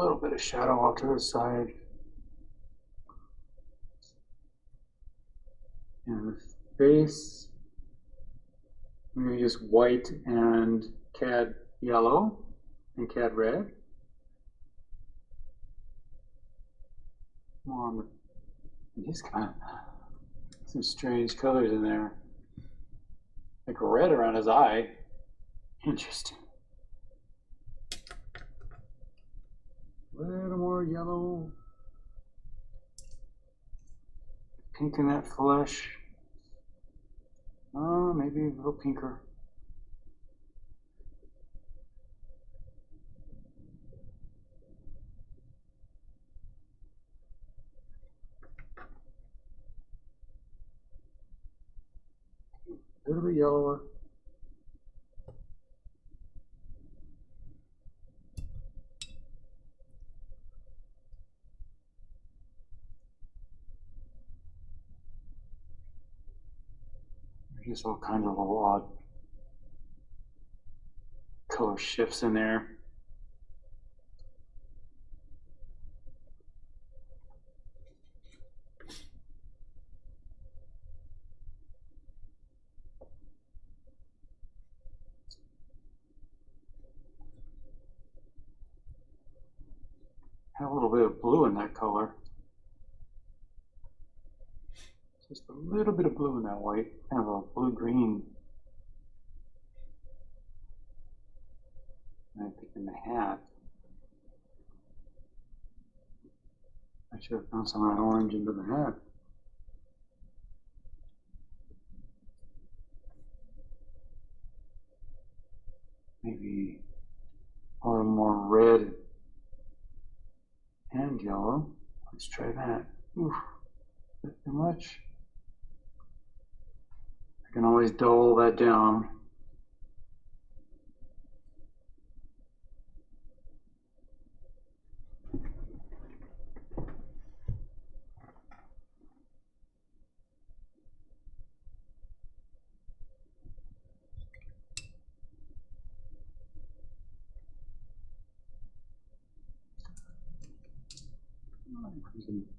little bit of shadow off to the side. And the face, I'm going to use white and cad yellow and cad red. More on the, he's kind of some strange colors in there. Like red around his eye. Interesting. A little more yellow. Pink in that flesh. Oh, maybe a little pinker. A little bit yellower. There's just all kinds of little odd color shifts in there. Had a little bit of blue in that color. Just a little bit of blue in that white, kind of a blue-green. I think in the hat. I should have found some of that orange into the hat. Maybe a little more red and yellow. Let's try that. Oof, a bit too much. I can always dull that down.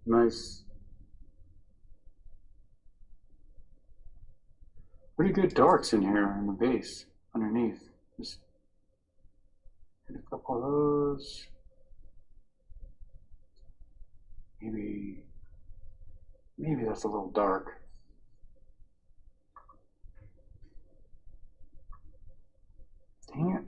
Nice. Pretty good darks in here in the base, underneath. Just hit a couple of those. Maybe that's a little dark. Dang it.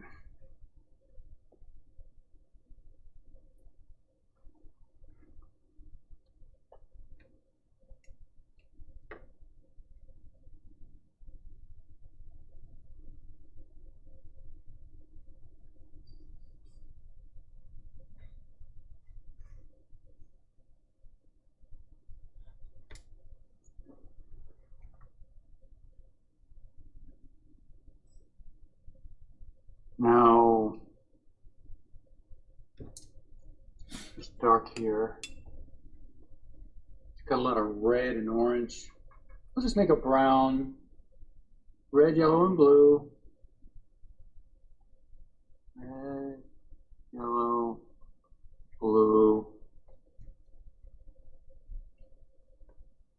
Now, it's dark here. It's got a lot of red and orange. I'll just make a brown, red, yellow, and blue. Red, yellow, blue.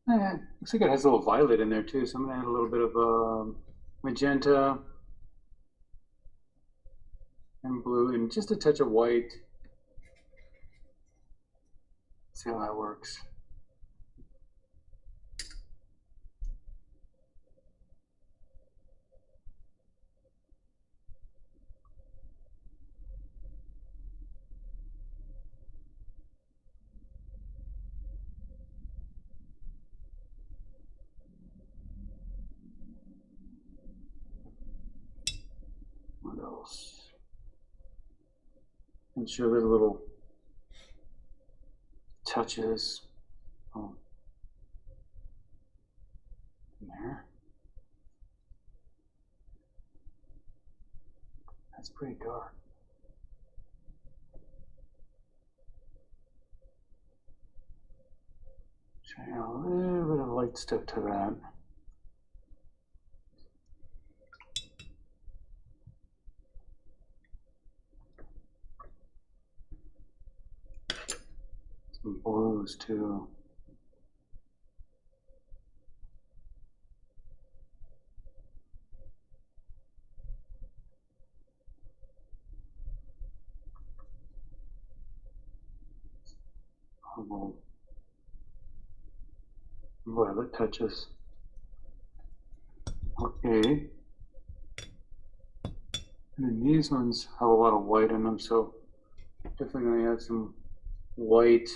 Looks like it has a little violet in there too, so I'm gonna add a little bit of magenta and blue and just a touch of white. See how that works. What else? And show the little touches. Oh, in there. That's pretty dark. Try a little bit of light stuff to that. those too. Violet touches. Okay. And then these ones have a lot of white in them, so definitely gonna add some white,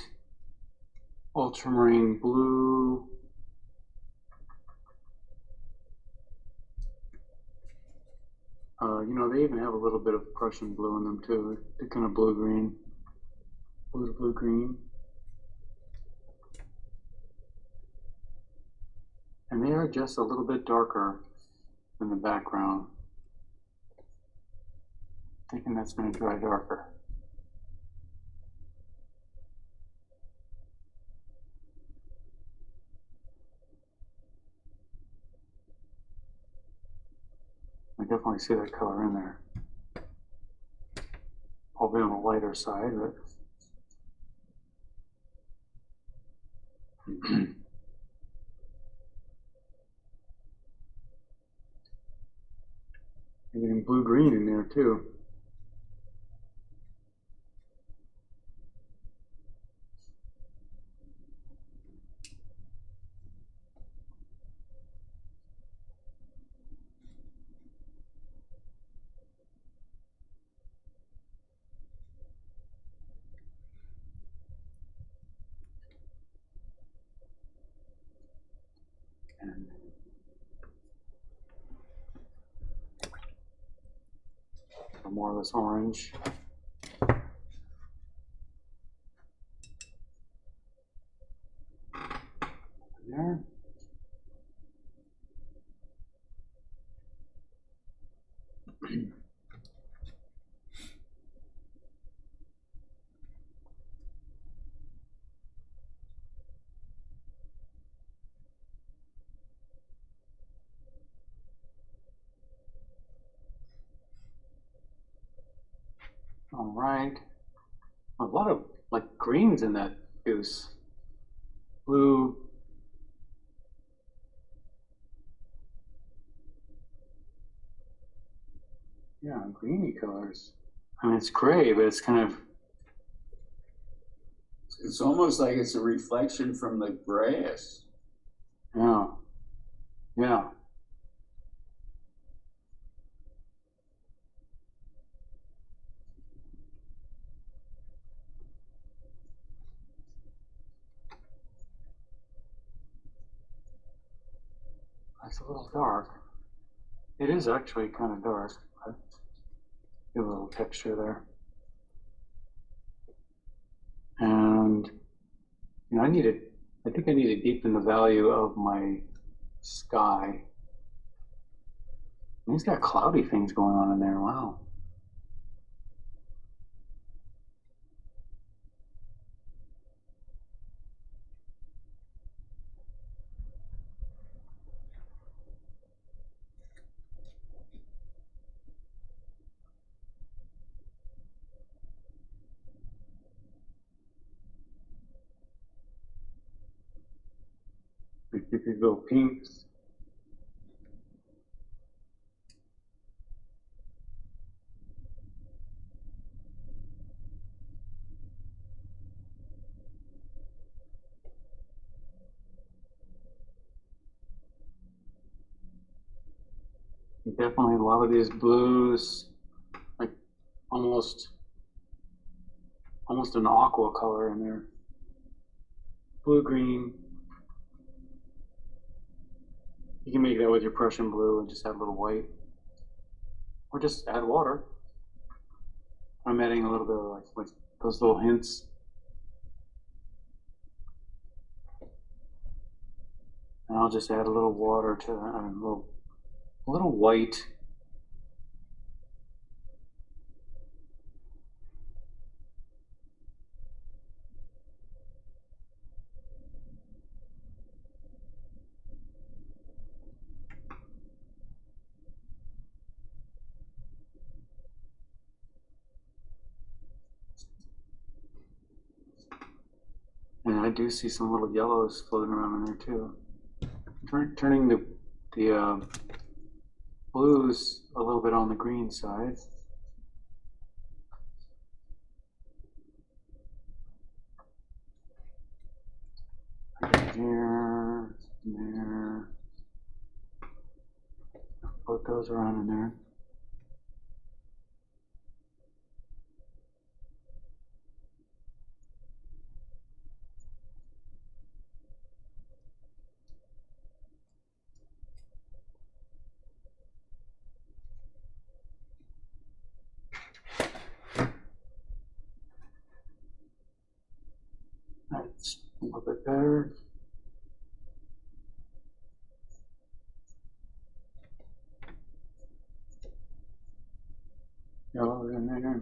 ultramarine blue. You know, they even have a little bit of Prussian blue in them too. They're kind of blue-green, blue to blue-green. And they are just a little bit darker than the background. Thinking that's going to dry darker. I definitely see that color in there. Probably on the lighter side, but you're getting blue-green in there too. And more of this orange. There. All right. A lot of like greens in that goose. Blue. Yeah, greeny colors. I mean, it's gray, but it's kind of. It's almost like it's a reflection from the grass. Yeah. Yeah. That's a little dark. It is actually kind of dark. But give a little texture there. And you know, I think I need to deepen the value of my sky. And he's got cloudy things going on in there. Wow. We get these little pinks. Definitely a lot of these blues, like almost an aqua color in there. Blue green. You can make that with your Prussian blue and just add a little white. Or just add water. I'm adding a little bit of like those little hints. And I'll just add a little water to that, and a little white. And I do see some little yellows floating around in there too. Turning the blues a little bit on the green side. There, there. Float those around in there. That's a little bit better. Yellow in there.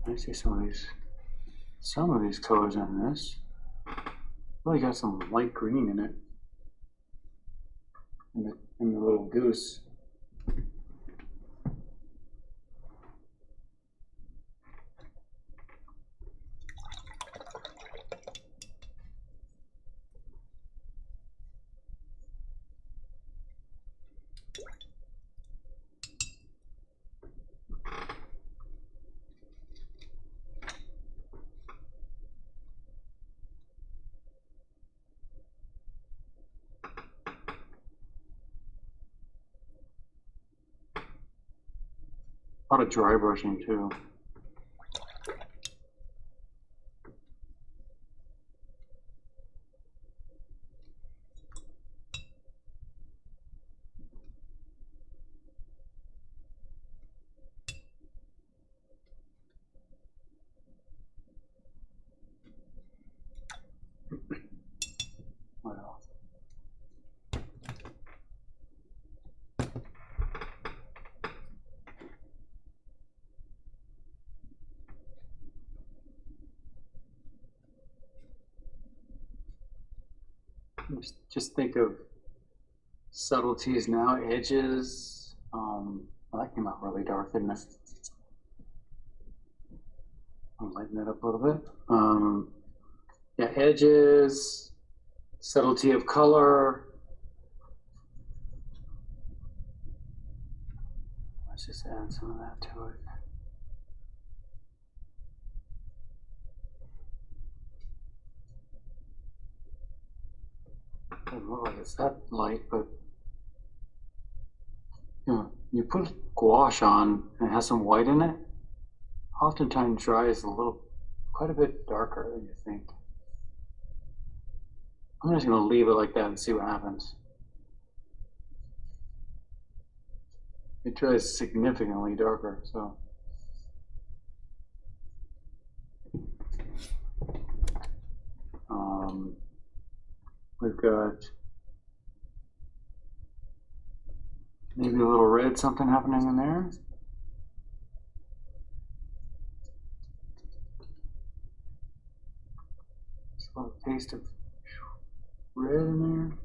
I see some of these colors on this. Really got some light green in it. In the little goose. A lot of dry brushing too. What else? Just think of subtleties now, edges. Well, that came out really dark, didn't it? I'll lighten that up a little bit. Yeah, edges, subtlety of color. Let's just add some of that to it. Doesn't look like it's that light, but you know, you put gouache on and it has some white in it, oftentimes dries quite a bit darker than you think. I'm just going to leave it like that and see what happens. It dries significantly darker, so. We've got maybe a little red something happening in there. Just a little taste of red in there.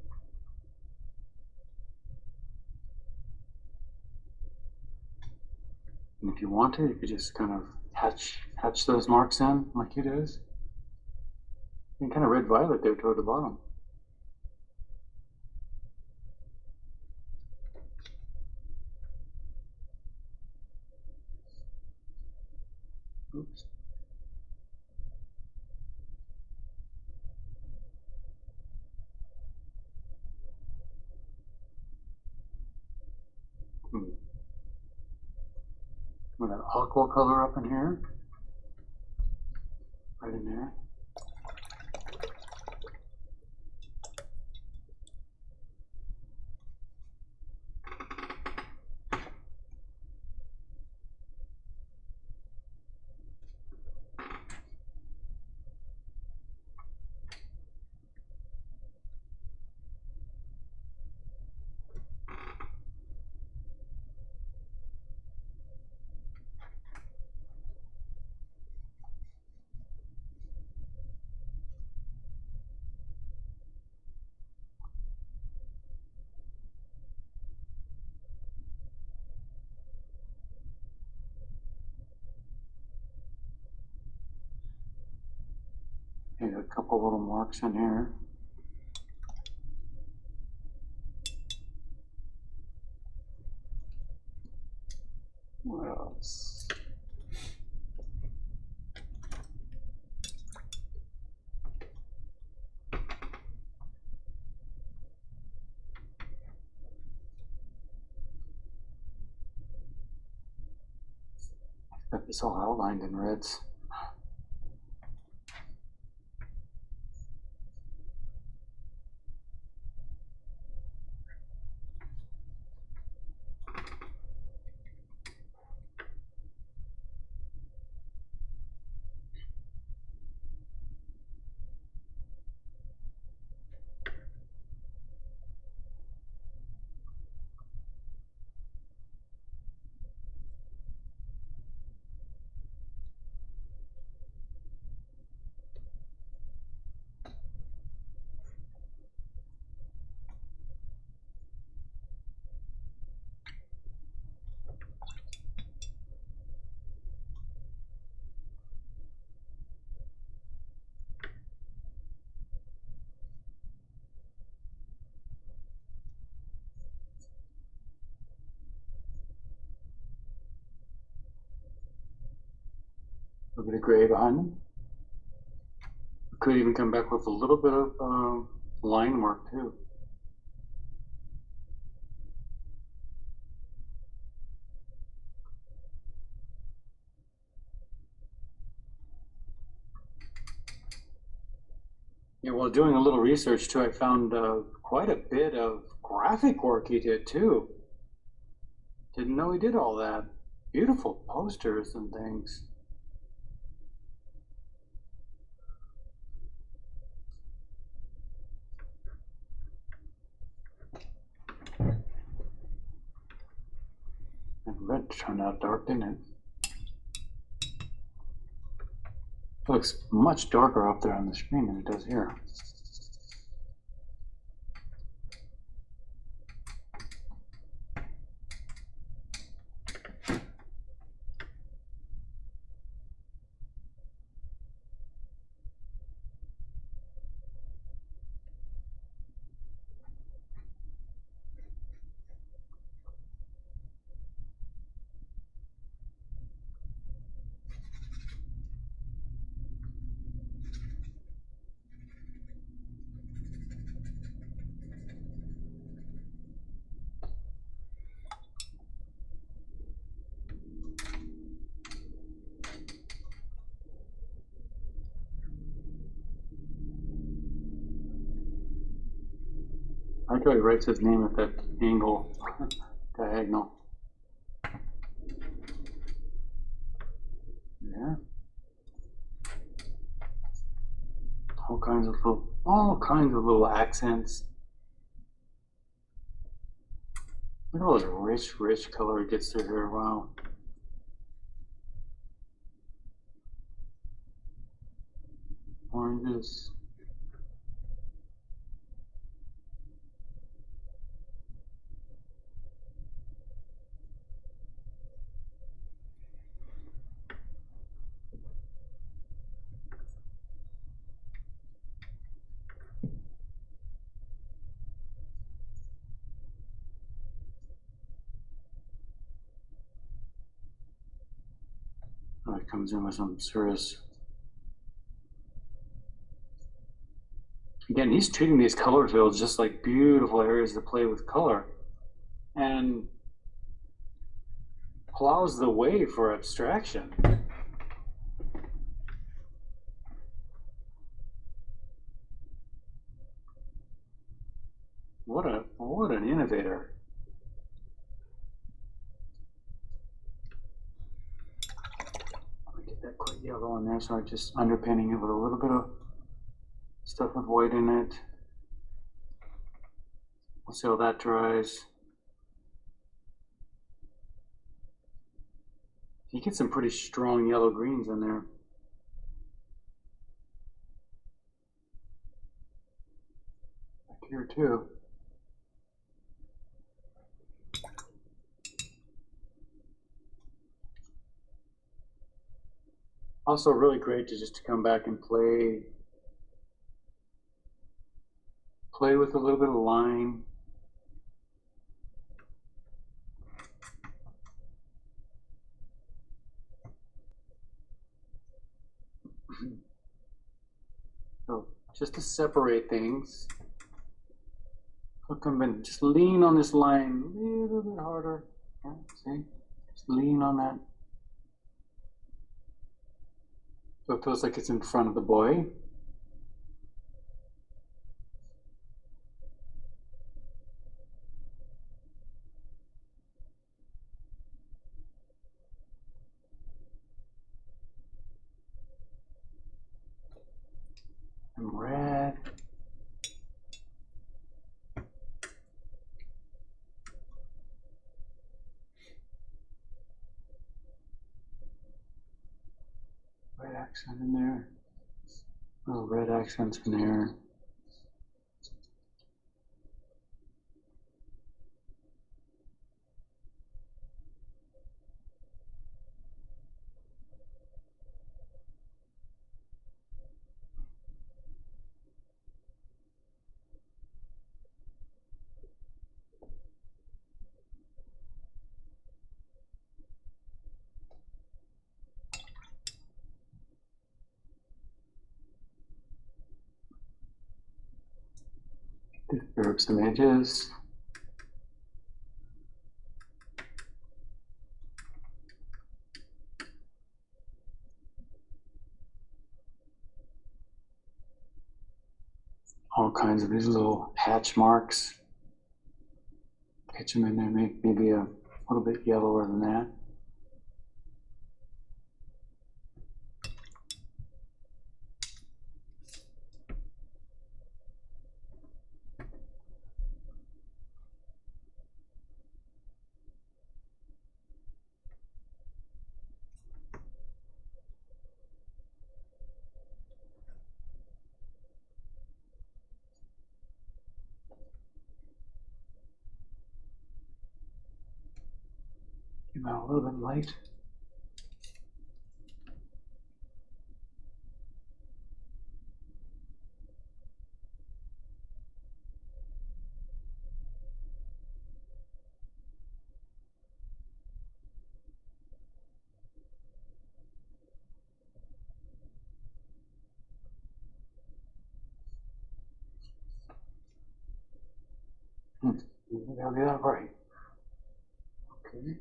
And if you want to, you could just kind of hatch those marks in like it is. And kind of red violet there toward the bottom. Oops. With an aqua color up in here. Right in there. a couple little marks in here. What else? Got this all outlined in reds. A bit of gray behind them. Could even come back with a little bit of line work too. Yeah, while doing a little research too, I found quite a bit of graphic work he did too. Didn't know he did all that. Beautiful posters and things. And red turned out dark, didn't it? It looks much darker up there on the screen than it does here. I like how he writes his name at that angle, diagonal. Yeah. All kinds of little accents. Look at all this rich color he gets through here. Wow. Oranges. Oh, it comes in with some serious. Again, he's treating these color fields just like beautiful areas to play with color, and plows the way for abstraction. What an innovator. Get that quite yellow in there, so I'm just underpainting it with a little bit of stuff with white in it. We'll see how that dries. You get some pretty strong yellow greens in there. Back here too. Also really great to just come back and play play with a little bit of line. So just to separate things, hook them and just lean on this line a little bit harder. Yeah, see? Just lean on that. So it feels like it's in front of the boy. And red. Red accent in there. Little red accents in there. Disturb some edges. All kinds of these little hatch marks. Pitch them in there, make maybe a little bit yellower than that. Came out a little bit light. Maybe I'll do that right. Okay.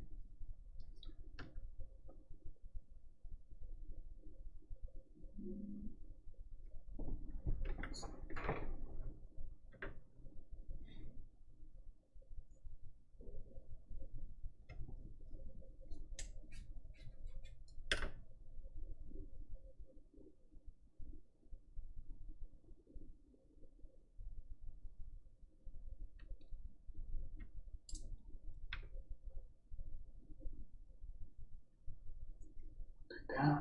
Yeah.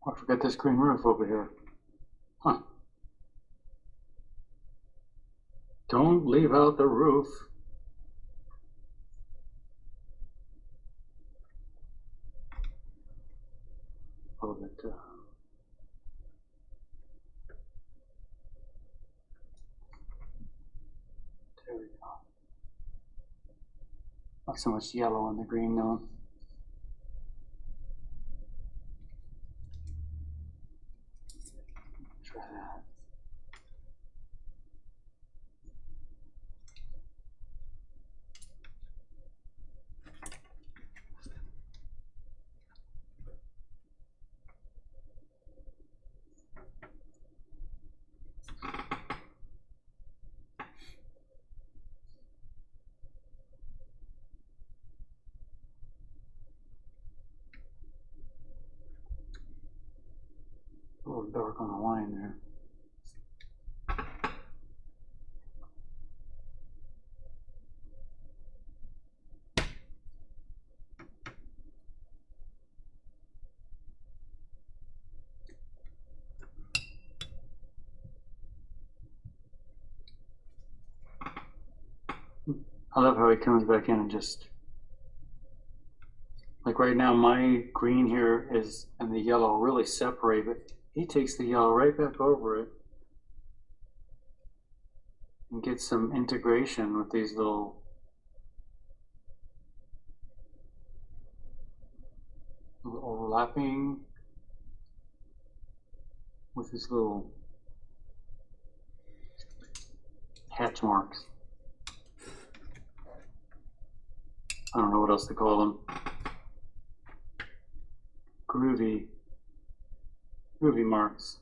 Oh, I forgot this green roof over here. Huh. Don't leave out the roof. A little bit. There we go. Not so much yellow on the green though. Try that. A little dark on the line there. I love how he comes back in and just, like right now my green here is and the yellow really separate, but he takes the yellow right back over it. and get some integration with these little overlapping with these little hatch marks. I don't know what else to call them. Groovy marks.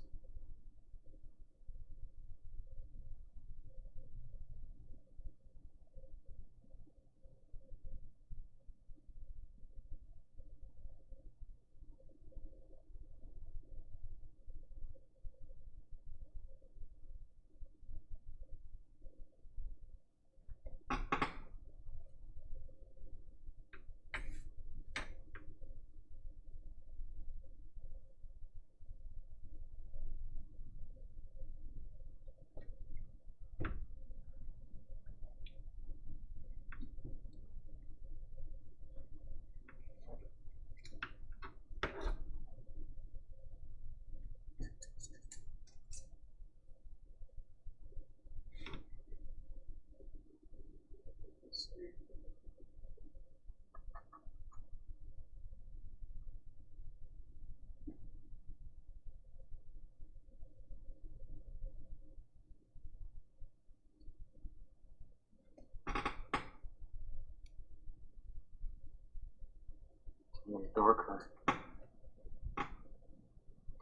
A little darker.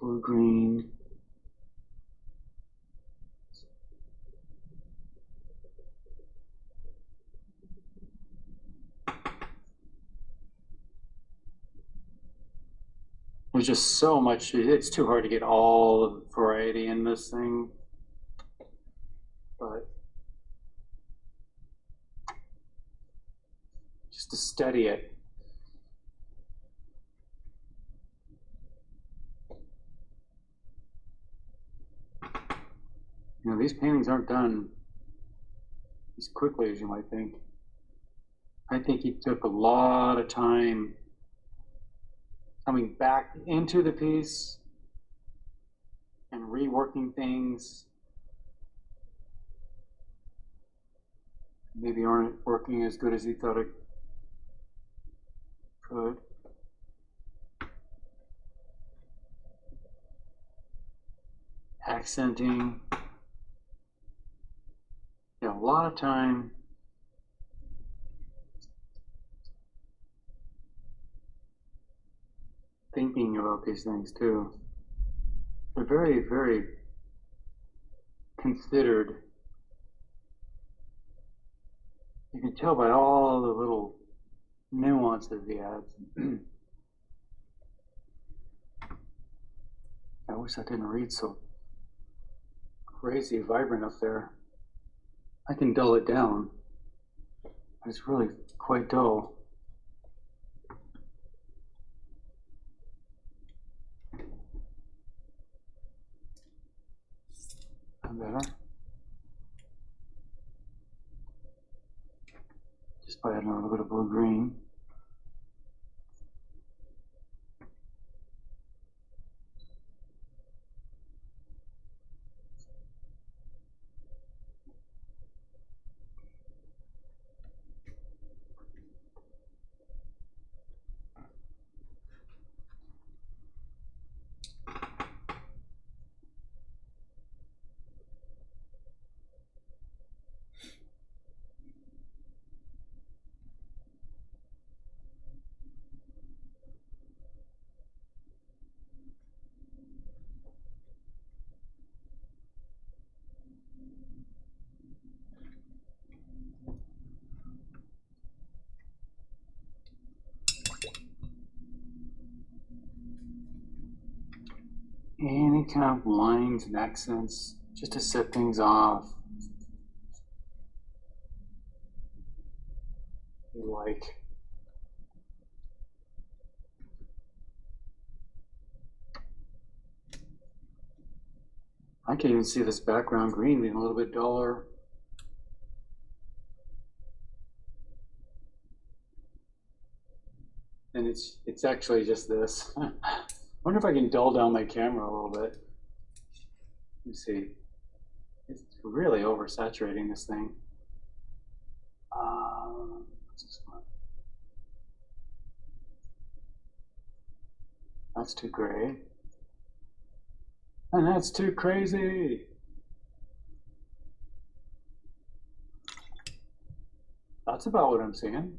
Blue green. There's just so much, it's too hard to get all the variety in this thing. But just to study it. You know, these paintings aren't done as quickly as you might think. I think he took a lot of time coming back into the piece and reworking things. Maybe aren't working as good as he thought it could. Accenting. Yeah, a lot of time thinking about these things too. They're very, very considered. You can tell by all the little nuances he adds. I wish I didn't read so crazy vibrant up there. I can dull it down. It's really quite dull. Better. Just by adding a little bit of blue green. Any kind of lines and accents just to set things off. Like I can even see this background green being a little bit duller. And it's actually just this. I wonder if I can dull down my camera a little bit. Let me see. It's really oversaturating this thing. What's this one? That's too gray. And that's too crazy. That's about what I'm seeing.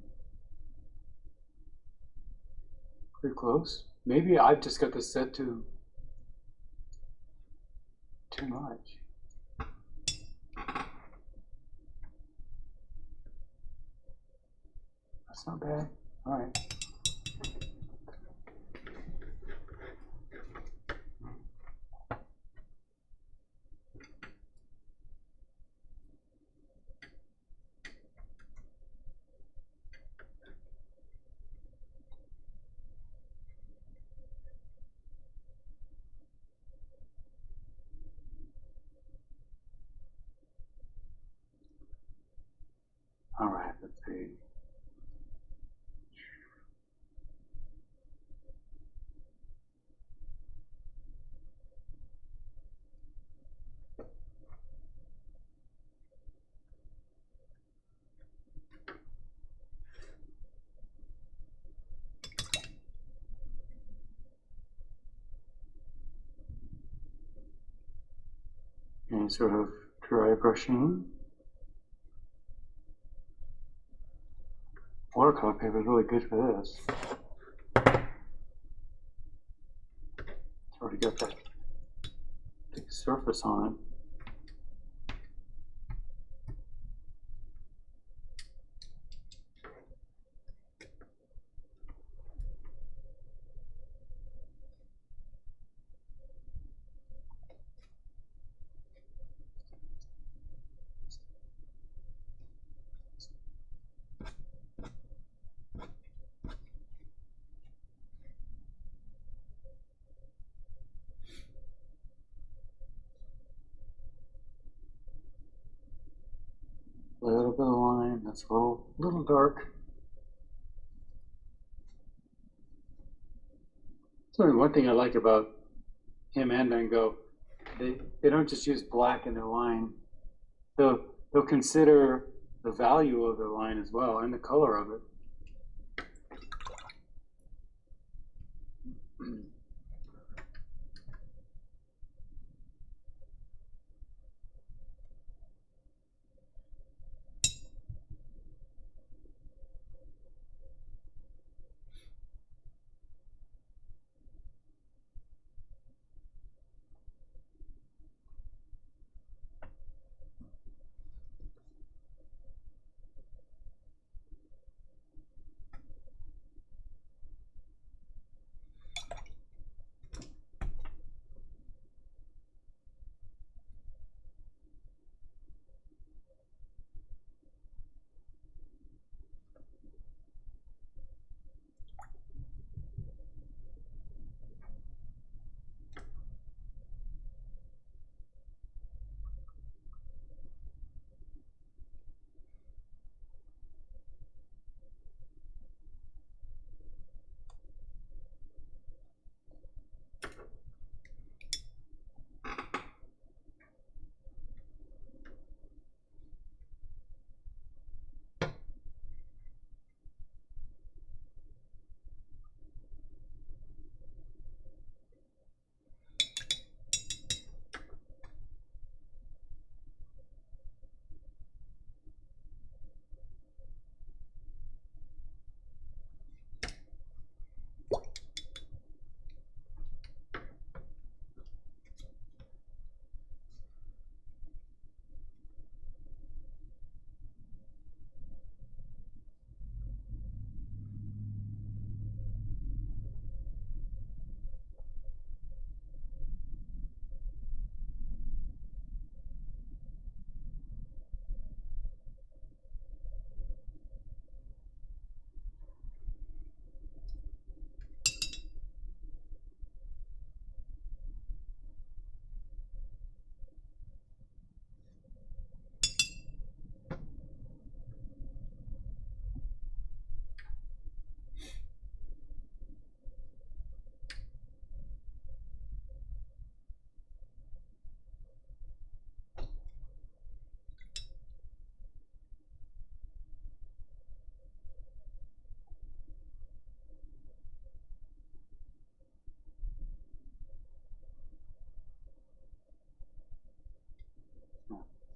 Pretty close. Maybe I've just got this set to too much. That's not bad. All right. All right, let's see. Any sort of dry brushing. Watercolor paper is really good for this. It's already got that thick surface on it. A little bit of line, that's a little dark. So one thing I like about him and Van Gogh, they don't just use black in their line. They'll consider the value of the line as well and the color of it.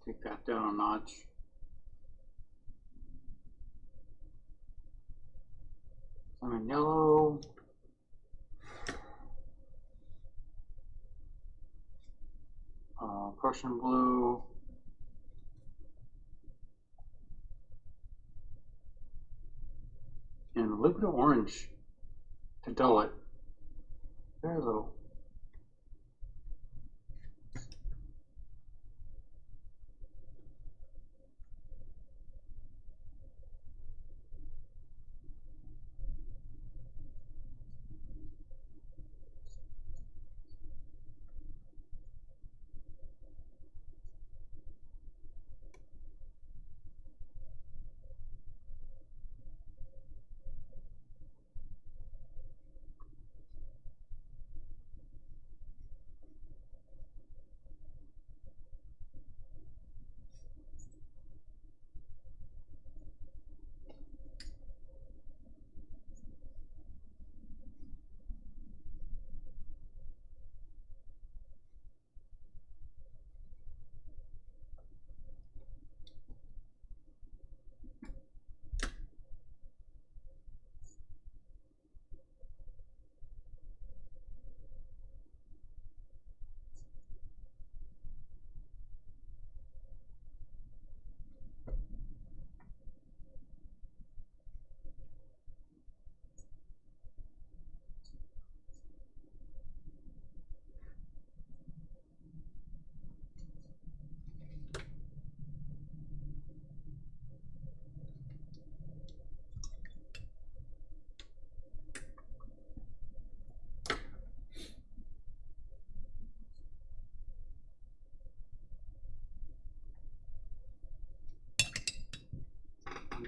Take that down a notch. Lemon yellow. Prussian blue. And a little bit of orange to dull it. Very little.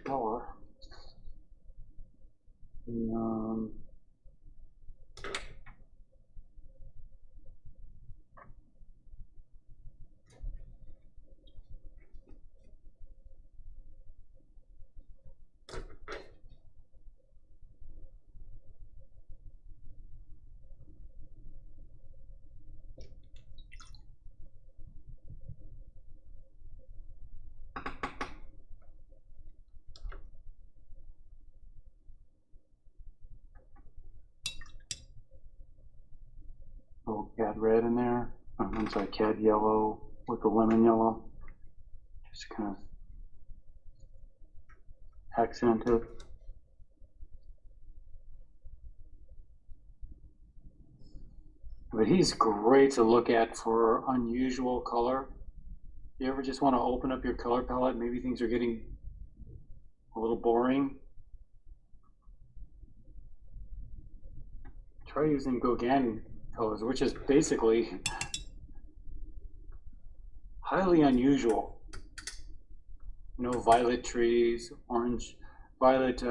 Color. And, little cad red in there. I'm sorry, cad yellow with the lemon yellow. Just kind of accent it. But he's great to look at for unusual color. You ever just want to open up your color palette? Maybe things are getting a little boring. Try using Gauguin colors, which is basically highly unusual. You know, violet trees, orange, violet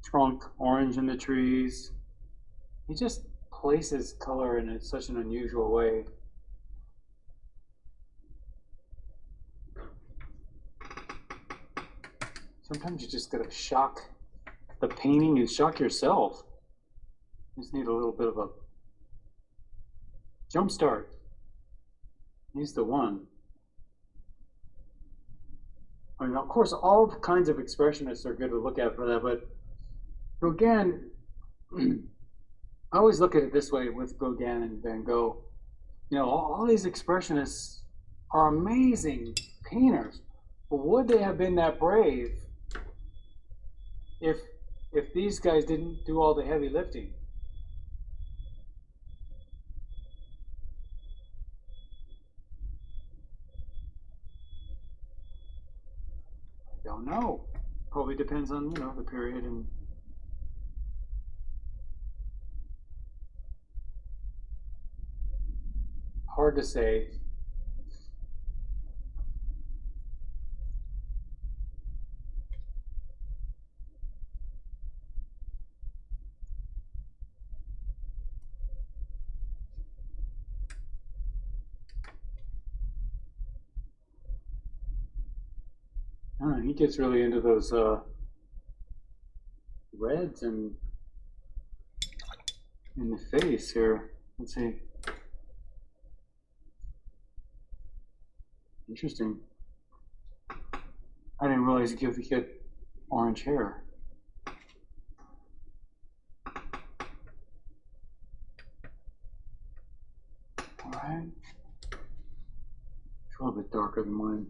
trunk, orange in the trees. He just places color in such an unusual way. Sometimes you just gotta shock the painting and shock yourself. You just need a little bit of a jump start. He's the one. I mean, of course, all kinds of expressionists are good to look at for that, but Gauguin, I always look at it this way with Gauguin and Van Gogh. You know, all these expressionists are amazing painters, but would they have been that brave if these guys didn't do all the heavy lifting? I don't know. Probably depends on, you know, the period and hard to say. He gets really into those reds and in the face here. Let's see. Interesting. I didn't realize you give the kid orange hair. All right. It's a little bit darker than mine.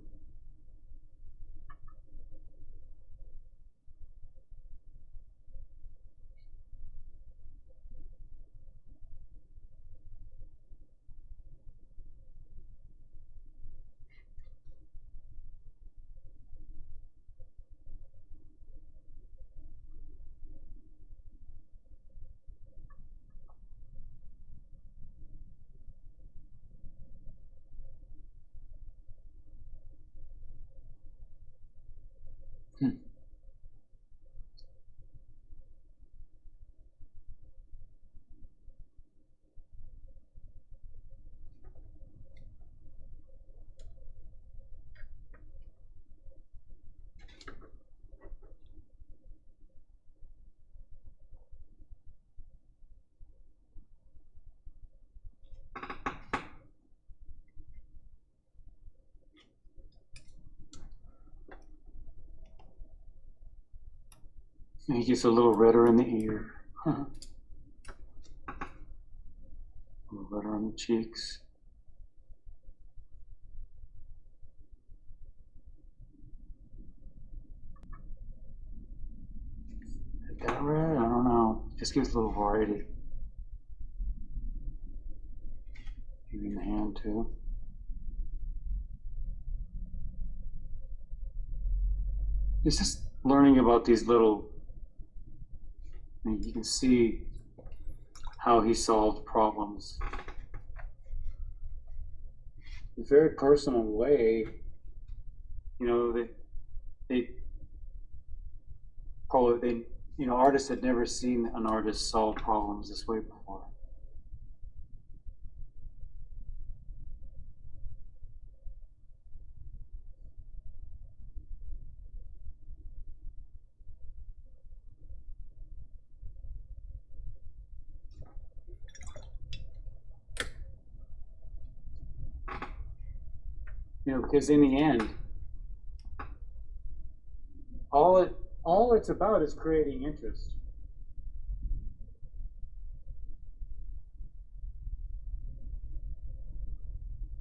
And he gets a little redder in the ear. A little redder on the cheeks. Is that red? I don't know. Just gives a little variety. Maybe in the hand too. It's just learning about these little, you can see how he solved problems. In a very personal way, you know, they probably, you know, artists had never seen an artist solve problems this way before. You know, because in the end, all it's about is creating interest.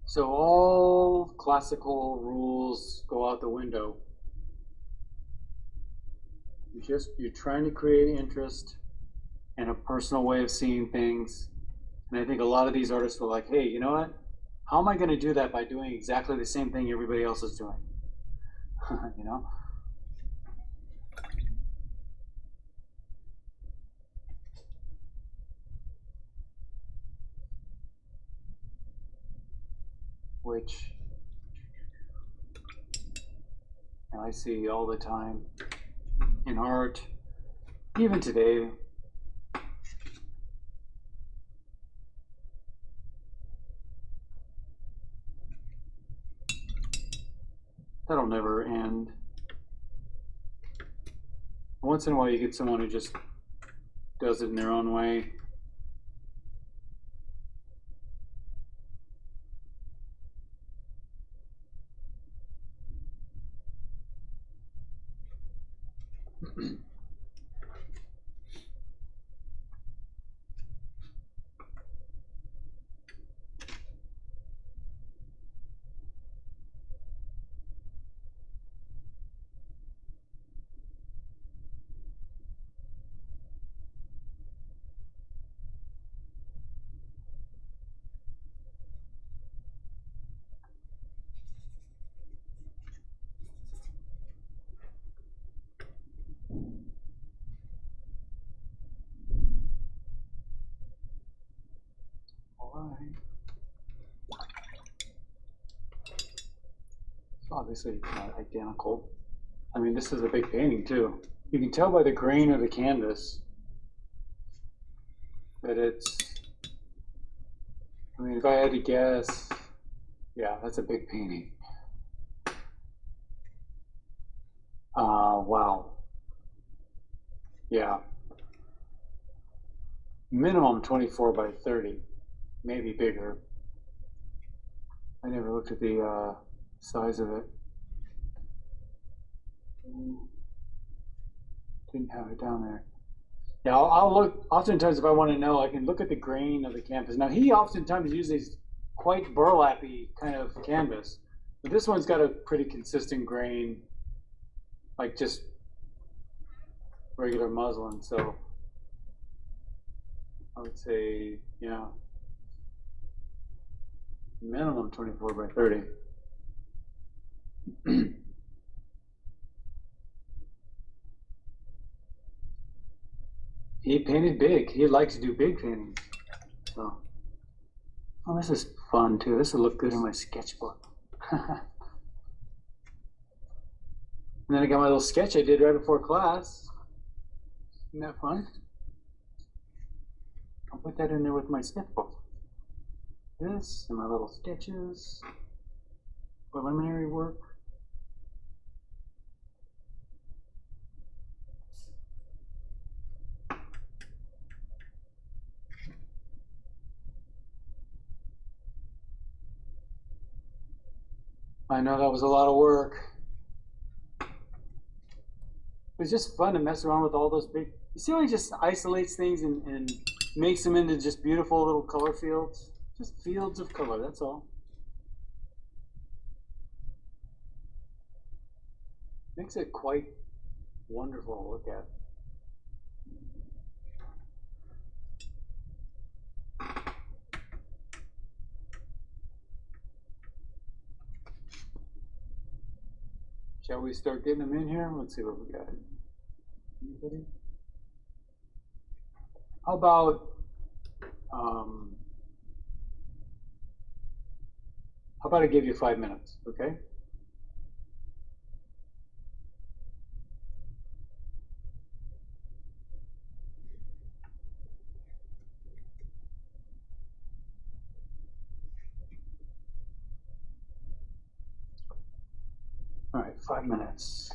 So all classical rules go out the window. You're trying to create interest and a personal way of seeing things. And I think a lot of these artists were like, hey, you know what? How am I going to do that by doing exactly the same thing everybody else is doing? You know? Which, you know, I see all the time in art, even today. That'll never end. Once in a while you get someone who just does it in their own way. Obviously it's not identical. I mean, this is a big painting too. You can tell by the grain of the canvas that it's, I mean, if I had to guess, yeah, that's a big painting. Wow. Yeah. Minimum 24 by 30, maybe bigger. I never looked at the size of it. Didn't have it down there. Yeah, I'll look. Oftentimes, if I want to know, I can look at the grain of the canvas. Now, he oftentimes uses these quite burlappy kind of canvas, but this one's got a pretty consistent grain, like just regular muslin. So I would say, yeah, minimum 24 by 30. He painted big. He liked to do big paintings. So, oh, this is fun too. This will look good in my sketchbook. And then I got my little sketch I did right before class. Isn't that fun? I'll put that in there with my sketchbook. This and my little sketches, preliminary work. I know that was a lot of work. It was just fun to mess around with all those big. You see how he just isolates things and makes them into just beautiful little color fields? Just fields of color, that's all. Makes it quite wonderful to look at. Shall we start getting them in here? Let's see what we got. Anybody? How about I give you 5 minutes, okay? All right, 5 minutes.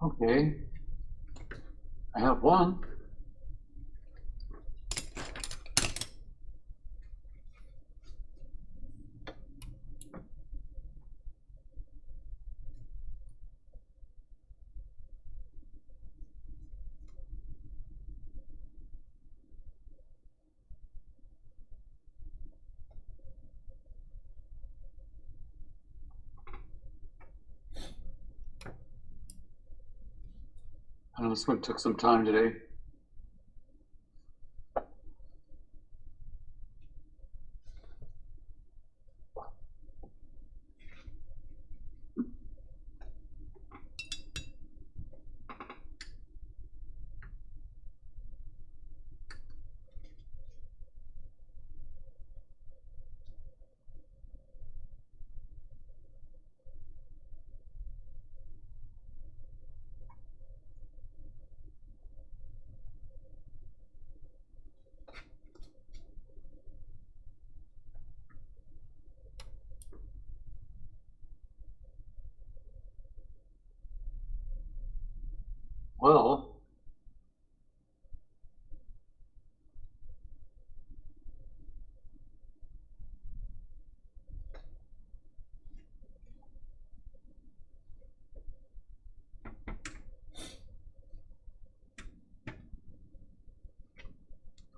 Okay. I have one. I know this one took some time today. Well,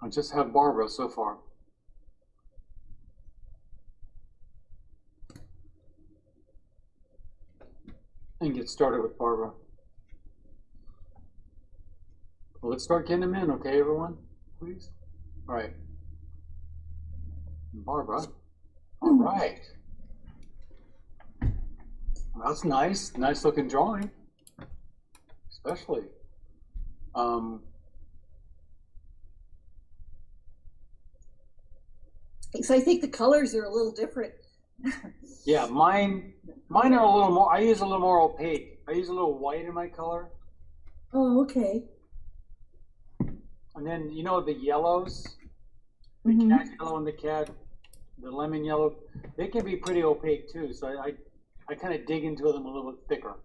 I just have Barbara so far. And get started with Barbara. Well, let's start getting them in, okay, everyone? Please? All right. Barbara. All right. Well, that's nice. Nice looking drawing. Especially. So I think the colors are a little different. Yeah, mine are a little more, I use a little more opaque. I use a little white in my color. Oh, okay. And then, you know, the yellows, the cat yellow and the lemon yellow, they can be pretty opaque too. So I kind of dig into them a little bit thicker.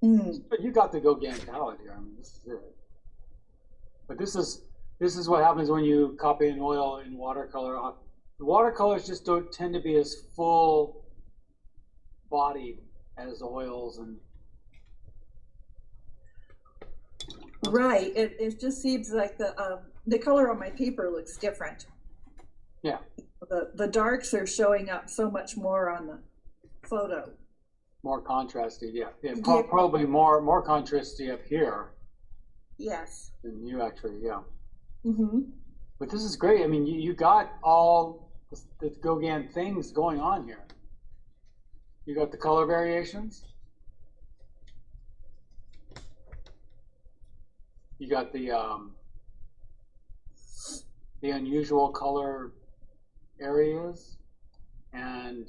But you got the Gauguin Palette here. I mean, this is it. But this is what happens when you copy an oil in watercolor. The watercolors just don't tend to be as full bodied as oils and. Right. It just seems like the color on my paper looks different. Yeah. The darks are showing up so much more on the photo. More contrasty, yeah. Probably more contrasty up here. Yes. Than you actually, yeah. Mm-hmm. But this is great. I mean, you got all the Gauguin things going on here. You got the color variations. You got the unusual color areas and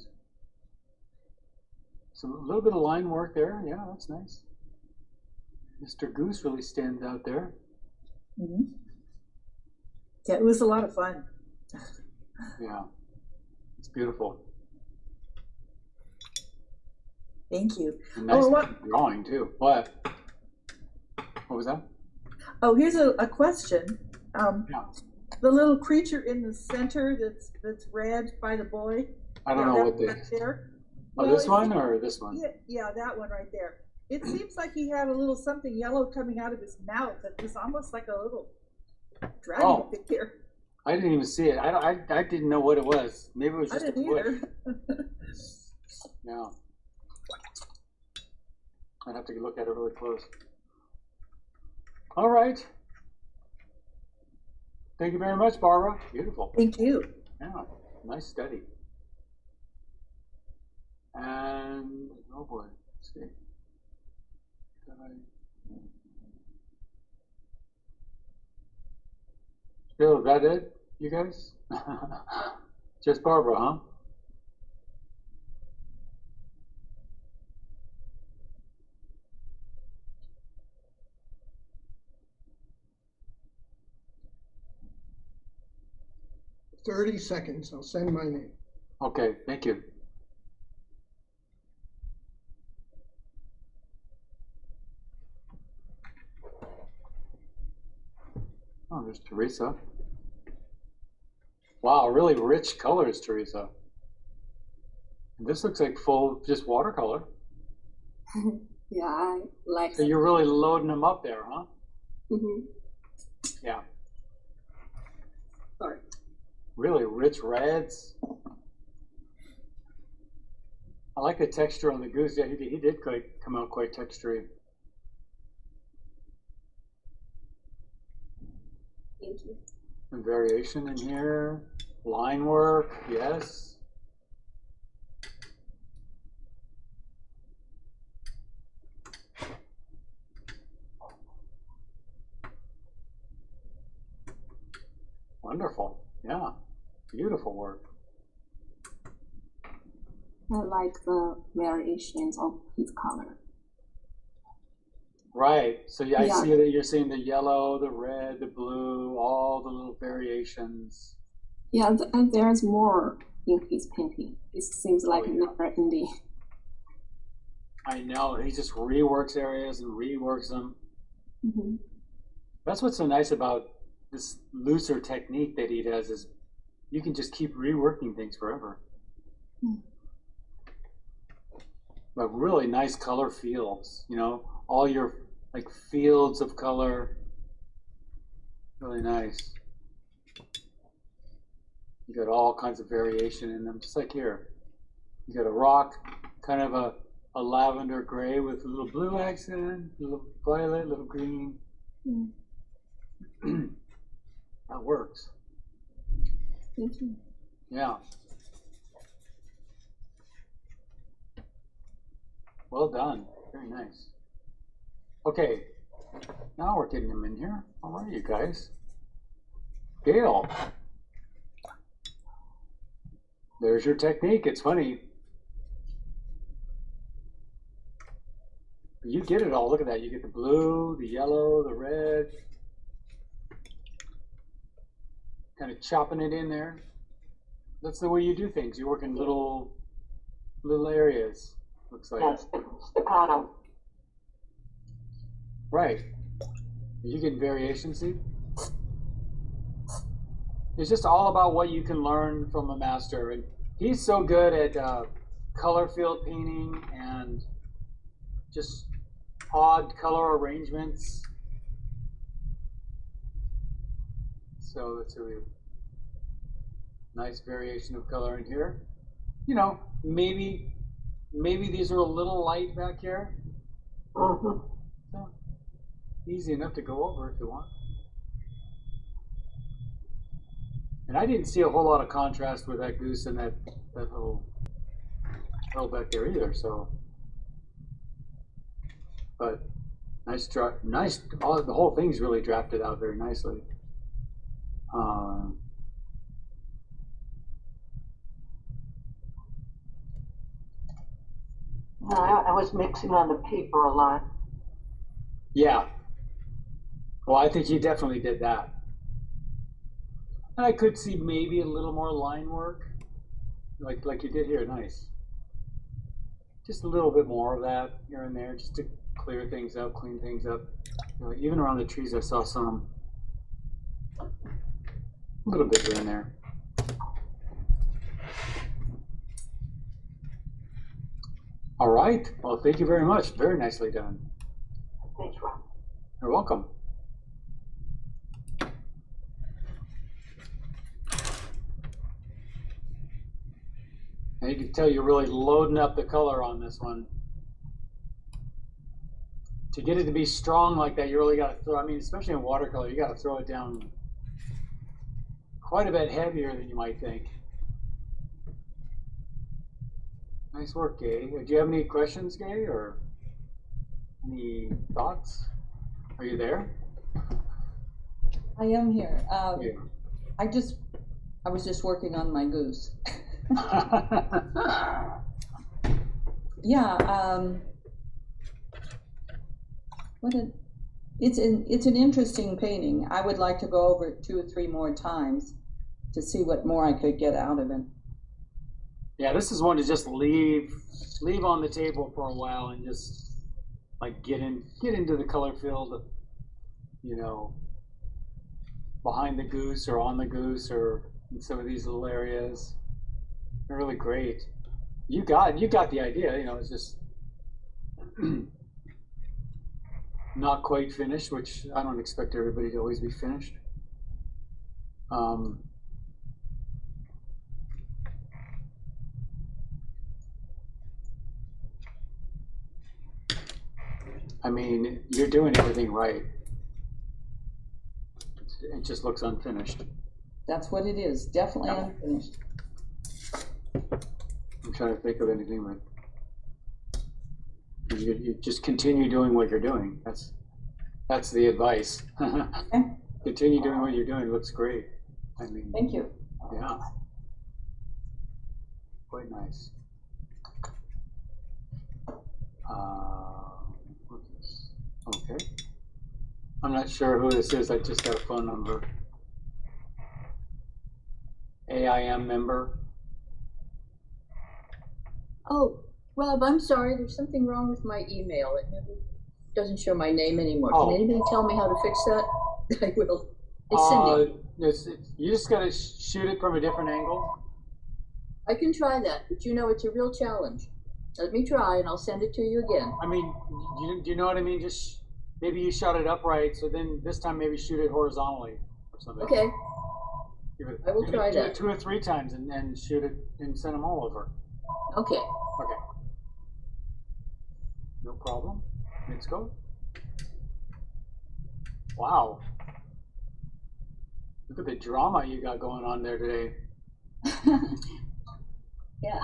a little bit of line work there. Yeah, that's nice. Mr. Goose really stands out there. Mm-hmm. Yeah, it was a lot of fun. Yeah, it's beautiful. Thank you. And nice drawing too. What was that? Oh, here's a question. Yeah. The little creature in the center that's red by the boy. I don't know what right there. Oh, well, this one or this one? Yeah, that one right there. It seems like he had a little something yellow coming out of his mouth. It was almost like a little dragon figure. I didn't even see it. I didn't know what it was. Maybe it was just I didn't either. Yeah. I'd have to look at it really close. All right. Thank you very much, Barbara. Beautiful. Thank you. Yeah, nice study. And, oh boy, let's see. Bill, is that it, you guys? Just Barbara, huh? $30 seconds. I'll send my name. Okay, thank you. There's Teresa. Wow, really rich colors, Teresa. This looks like full, just watercolor. Yeah, I like So you're really loading them up there, huh? Mm-hmm. Yeah. Sorry. Really rich reds. I like the texture on the goose. Yeah, he did come out quite textury. Thank you. Some variation in here. Line work, yes. Wonderful. Yeah. Beautiful work. I like the variations of his color. Right. So yeah, I Yeah. see that you're seeing the yellow, the red, the blue, all the little variations. Yeah, and there's more in his painting. It seems like yeah. never ending. I know. He just reworks areas and reworks them. Mm-hmm. That's what's so nice about this looser technique that he does is you can just keep reworking things forever. Mm. But really nice color fields, you know, all your like fields of color. Really nice. You got all kinds of variation in them, just like here. You got a rock, kind of a lavender gray with a little blue accent, a little violet, a little green. Mm. That works. Thank you. Yeah. Well done. Very nice. Okay. Now we're getting them in here. How are you guys? Gail. There's your technique. It's funny. You get it all. Look at that. You get the blue, the yellow, the red. Kind of chopping it in there. That's the way you do things. You work in little areas. Looks like. Yes, staccato. Right. You get variation, see? It's just all about what you can learn from a master. And he's so good at color field painting and just odd color arrangements. So let's see, nice variation of color in here. You know, maybe these are a little light back here. Mm-hmm. So, easy enough to go over if you want. And I didn't see a whole lot of contrast with that goose and that little back there either. So, but nice. The whole thing's really drafted out very nicely. No, I was mixing on the paper a lot. Yeah. Well, I think you definitely did that. And I could see maybe a little more line work, like you did here. Nice. Just a little bit more of that here and there, just to clear things up, clean things up. You know, even around the trees, I saw some. A little bit here and there. All right. Well, thank you very much. Very nicely done. Thanks, Rob. You're welcome. And you can tell you're really loading up the color on this one. To get it to be strong like that, you really got to throw, I mean, especially in watercolor, you got to throw it down quite a bit heavier than you might think. Nice work, Gay. Do you have any questions, Gay, or any thoughts? Are you there? I am here. Yeah. I was just working on my goose. Yeah. It's an interesting painting. I would like to go over it 2 or 3 more times to see what more I could get out of it. Yeah, this is one to just leave on the table for a while and just like get into the color field, you know, behind the goose or on the goose or in some of these little areas. They're really great. You got the idea, you know, it's just not quite finished, which I don't expect everybody to always be finished. I mean, you're doing everything right. It just looks unfinished. That's what it is, definitely unfinished. I'm trying to think of anything, but you just continue doing what you're doing. That's the advice. Continue doing what you're doing. It looks great. I mean, thank you. Yeah, quite nice. What's this? Okay. I'm not sure who this is. I just got a phone number. AIM member. Oh, Rob, I'm sorry. There's something wrong with my email. It never doesn't show my name anymore. Oh. Can anybody tell me how to fix that? I will. It's Cindy. You just gotta shoot it from a different angle. I can try that, but you know it's a real challenge. Let me try, and I'll send it to you again. I mean, do you know what I mean? Just maybe you shot it upright, so then this time maybe shoot it horizontally or something. Okay. I will maybe try do that. it 2 or 3 times and shoot it and send them all over. Okay. Okay. No problem. Let's go. Wow. Look at the drama you got going on there today. Yeah,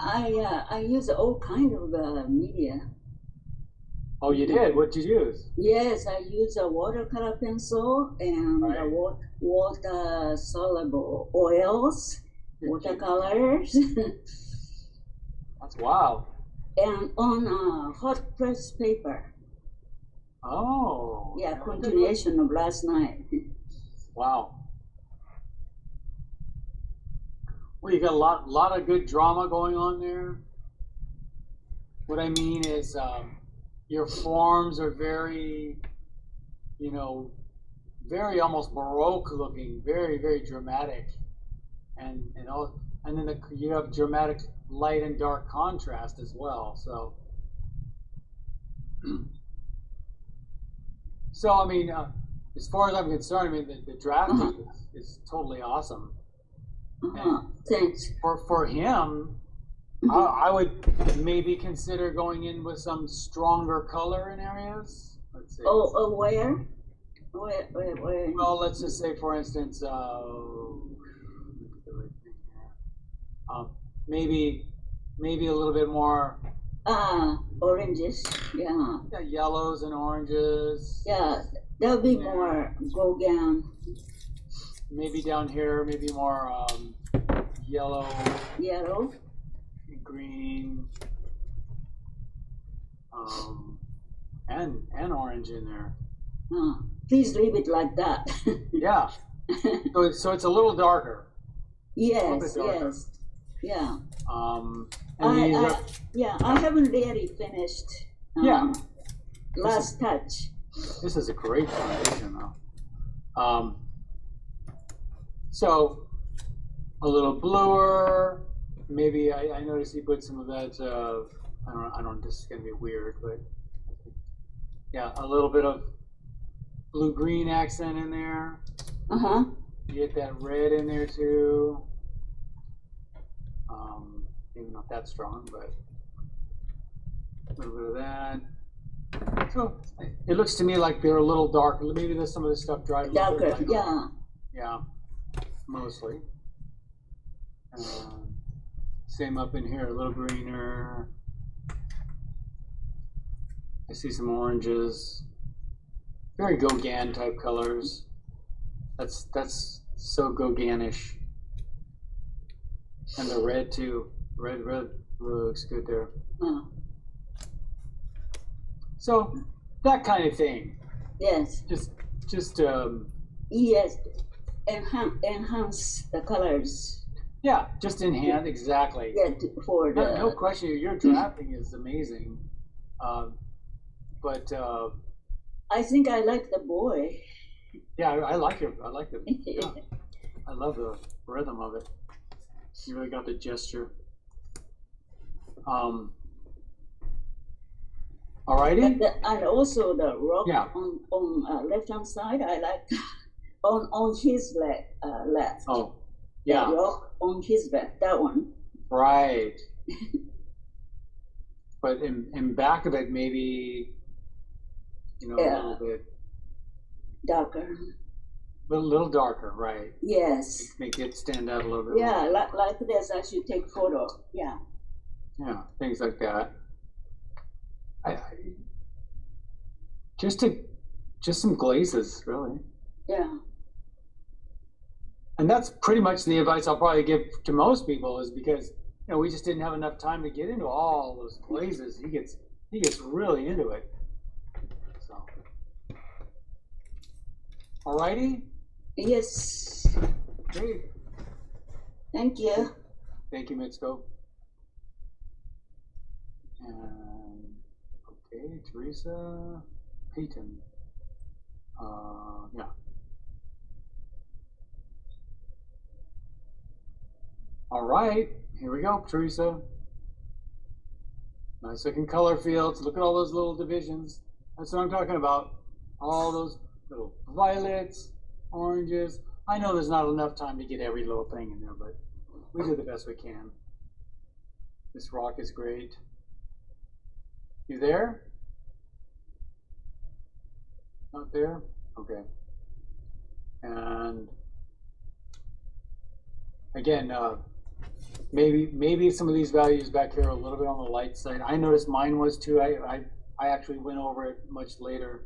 I use all kind of media. Oh, you did? What did you use? Yes, I use a watercolor pencil and water soluble oils, watercolors. That's wild. And on hot press paper. Oh. Yeah, continuation of last night. Wow. Well, you got a lot of good drama going on there. What I mean is, your forms are very, you know, very almost Baroque looking, very, very dramatic, and then you have dramatic light and dark contrast as well. So I mean, as far as I'm concerned, I mean the drafting is totally awesome. Thanks. For him, I would maybe consider going in with some stronger color in areas. Let's see. Oh, where? Where? Well, let's just say, for instance, maybe a little bit more. Oranges. Yeah. Yeah, yellows and oranges. Yeah, that'll be more Gauguin. Maybe down here, maybe more yellow. Yellow. Green. And orange in there. Please leave it like that. Yeah. So it's a little darker. Yes. Darker. Yes. Yeah. And I haven't really finished. Last touch. This is a great foundation, though. So a little bluer. Maybe I noticed you put some of that. I don't. This is gonna be weird, but yeah, a little bit of blue-green accent in there. You get that red in there too. Maybe not that strong, but a little bit of that. So it looks to me like they're a little darker. Maybe there's some of this stuff dried a little bit lighter. Yeah. Yeah, mostly. Same up in here, a little greener. I see some oranges. Very Gauguin type colors. That's so Gauguinish. And the red too. Red looks good there. So that kind of thing. Yes. Just yes. Enhance the colors. Yeah, just in hand, exactly. Yeah, for the... No question, your drafting is amazing. But I think I like the boy. Yeah, I like it. I like it. Yeah. I love the rhythm of it. You really got the gesture. Alrighty. And also the rock Yeah. on left hand side, I like on his left. Oh, yeah. The rock on his left, that one. Right. But in back of it, maybe, you know, a little bit darker. A little darker, right? Yes. Make it stand out a little bit. Yeah, more. like this, I should take photo. Yeah. Yeah, things like that. Just some glazes, really. Yeah. And that's pretty much the advice I'll probably give to most people, is because, you know, we just didn't have enough time to get into all those glazes. He gets really into it. So, alrighty. Yes. Great. Thank you. Thank you, Mitsuko. And okay, Teresa Payton. Yeah. All right, here we go, Teresa. Nice looking color fields. Look at all those little divisions. That's what I'm talking about. All those little violets, oranges. I know there's not enough time to get every little thing in there, but we do the best we can. This rock is great. You there? Not there? Okay. And again, maybe some of these values back here are a little bit on the light side. I noticed mine was too. I actually went over it much later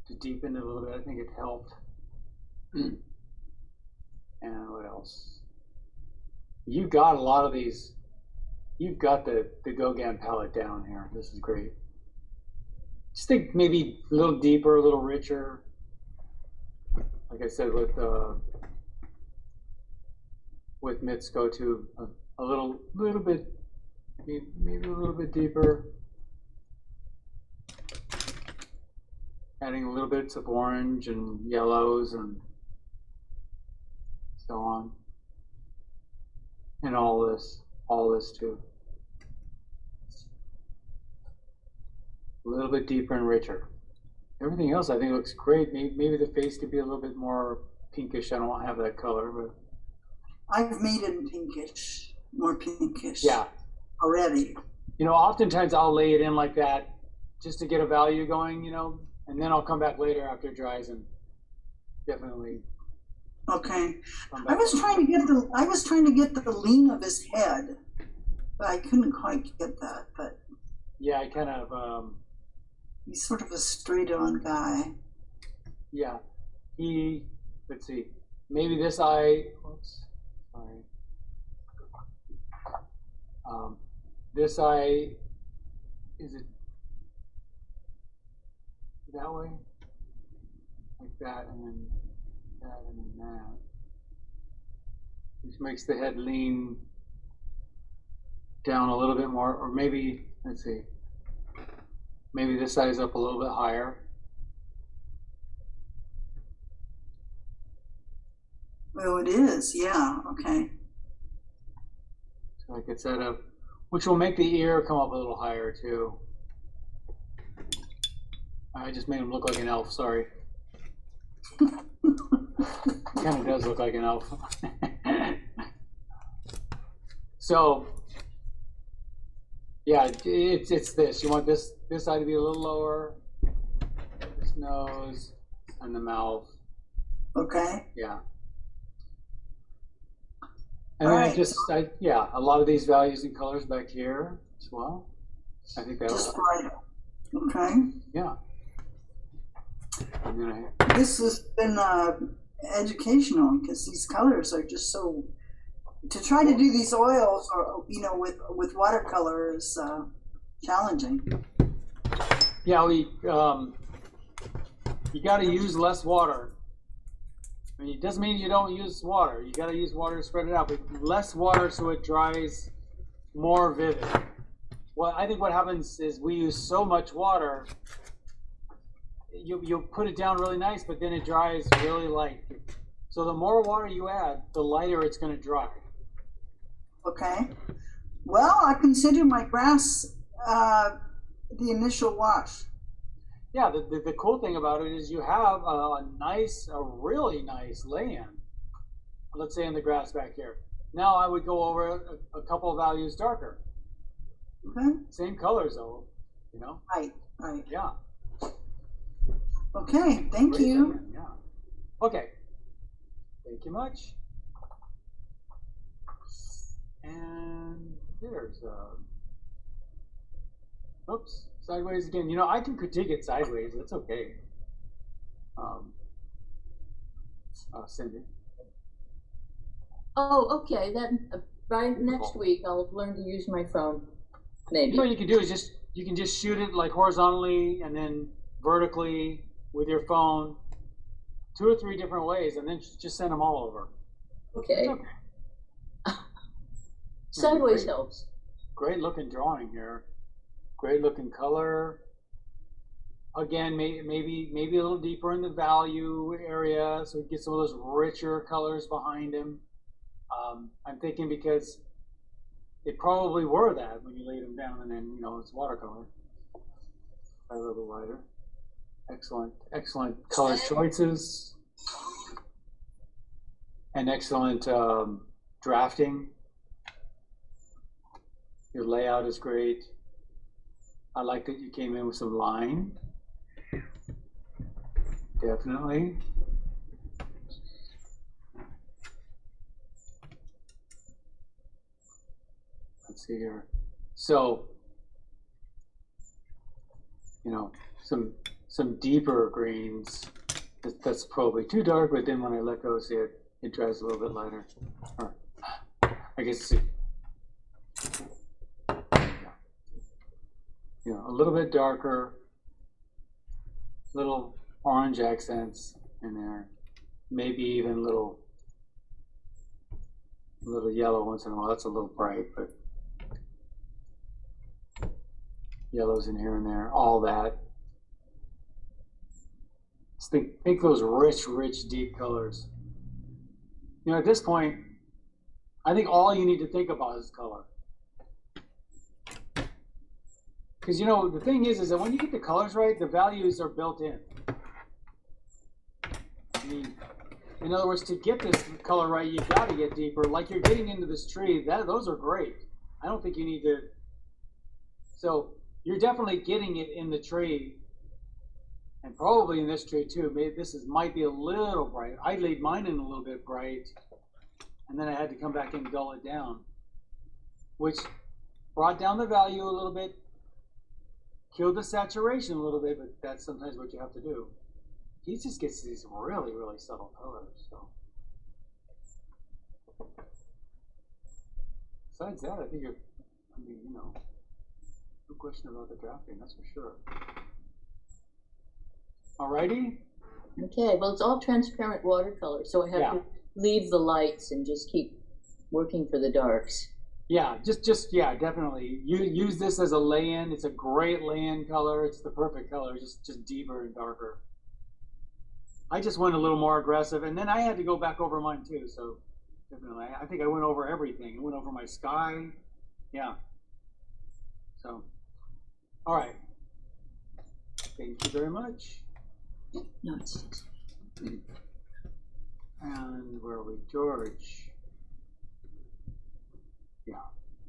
to deepen it a little bit. I think it helped. And what else? You got a lot of these. You've got the Gauguin palette down here. This is great. Just think maybe a little deeper, a little richer. Like I said, with Mitsuko too, a little bit, maybe a little bit deeper. Adding a little bits of orange and yellows and so on. And all this too. A little bit deeper and richer. Everything else I think looks great. Maybe the face could be a little bit more pinkish. I don't have that color, but I've made it pinkish, more pinkish. Yeah. Already. You know, oftentimes I'll lay it in like that just to get a value going, you know, and then I'll come back later after it dries and definitely. Okay. I was trying to get the lean of his head, but I couldn't quite get that. But yeah, I kind of. He's sort of a straight-on guy. Yeah, let's see, maybe this eye. Oops, sorry. This eye, is it that way? Like that, and then that, and then that. Which makes the head lean down a little bit more, or maybe, let's see, maybe this size up a little bit higher. Oh, it is, yeah, okay. So I could set up, which will make the ear come up a little higher too. I just made him look like an elf, sorry. Kind of does look like an elf. So, yeah, it's this. You want this eye to be a little lower, this nose, and the mouth. Okay. Yeah. And then a lot of these values and colors back here as well. I think that just brighter. Okay. Yeah. And then this has been educational because these colors are just so. To try to do these oils, or with watercolor is challenging. Yeah, you got to use less water. I mean, it doesn't mean you don't use water. You got to use water to spread it out, but less water so it dries more vivid. Well, I think what happens is we use so much water you'll put it down really nice, but then it dries really light. So the more water you add, the lighter it's going to dry. Okay. Well, I consider my grass the initial wash. Yeah, the cool thing about it is you have a really nice lay-in. Let's say in the grass back here. Now I would go over a couple of values darker. Okay. Same colors though, you know? Right, right. Yeah. Okay, thank you. Lay-in, yeah. Okay. Thank you much. And there's oops, sideways again. You know, I can critique it sideways. That's okay. Cindy. Oh, okay. Then by next week, I'll learn to use my phone. Maybe. You know what you can do is you can just shoot it like horizontally and then vertically with your phone, 2 or 3 different ways, and then just send them all over. Okay. Sideways helps. Great looking drawing here. Great looking color. Again, maybe a little deeper in the value area, so we get some of those richer colors behind him. I'm thinking because they probably were that when you laid them down, and then it's watercolor. A little lighter. Excellent, excellent color choices, and excellent drafting. Your layout is great. I like that you came in with some line. Definitely. Let's see here. So, some deeper greens. That's probably too dark, but then when I let go, see it dries a little bit lighter. Or, I guess a little bit darker, little orange accents in there, maybe even little yellow once in a while. That's a little bright, but yellows in here and there, all that. Just think those rich, deep colors. At this point, I think all you need to think about is color. Because the thing is that when you get the colors right, the values are built in. I mean, in other words, to get this color right, you got to get deeper. Like you're getting into this tree, those are great. I don't think you need to. So you're definitely getting it in the tree, and probably in this tree too. Maybe might be a little bright. I laid mine in a little bit bright, and then I had to come back and dull it down, which brought down the value a little bit. Killed the saturation a little bit, but that's sometimes what you have to do. He just gets these really, really subtle colors. So, besides that, I think no question about the drafting, that's for sure. Alrighty. Okay. Well, it's all transparent watercolor, so I have to leave the lights and just keep working for the darks. Yeah, just definitely. You use this as a lay-in. It's a great lay-in color. It's the perfect color, just deeper and darker. I just went a little more aggressive, and then I had to go back over mine too. So definitely, I think I went over everything. I went over my sky. Yeah. So, all right. Thank you very much. No, it's. And where are we, George? Yeah.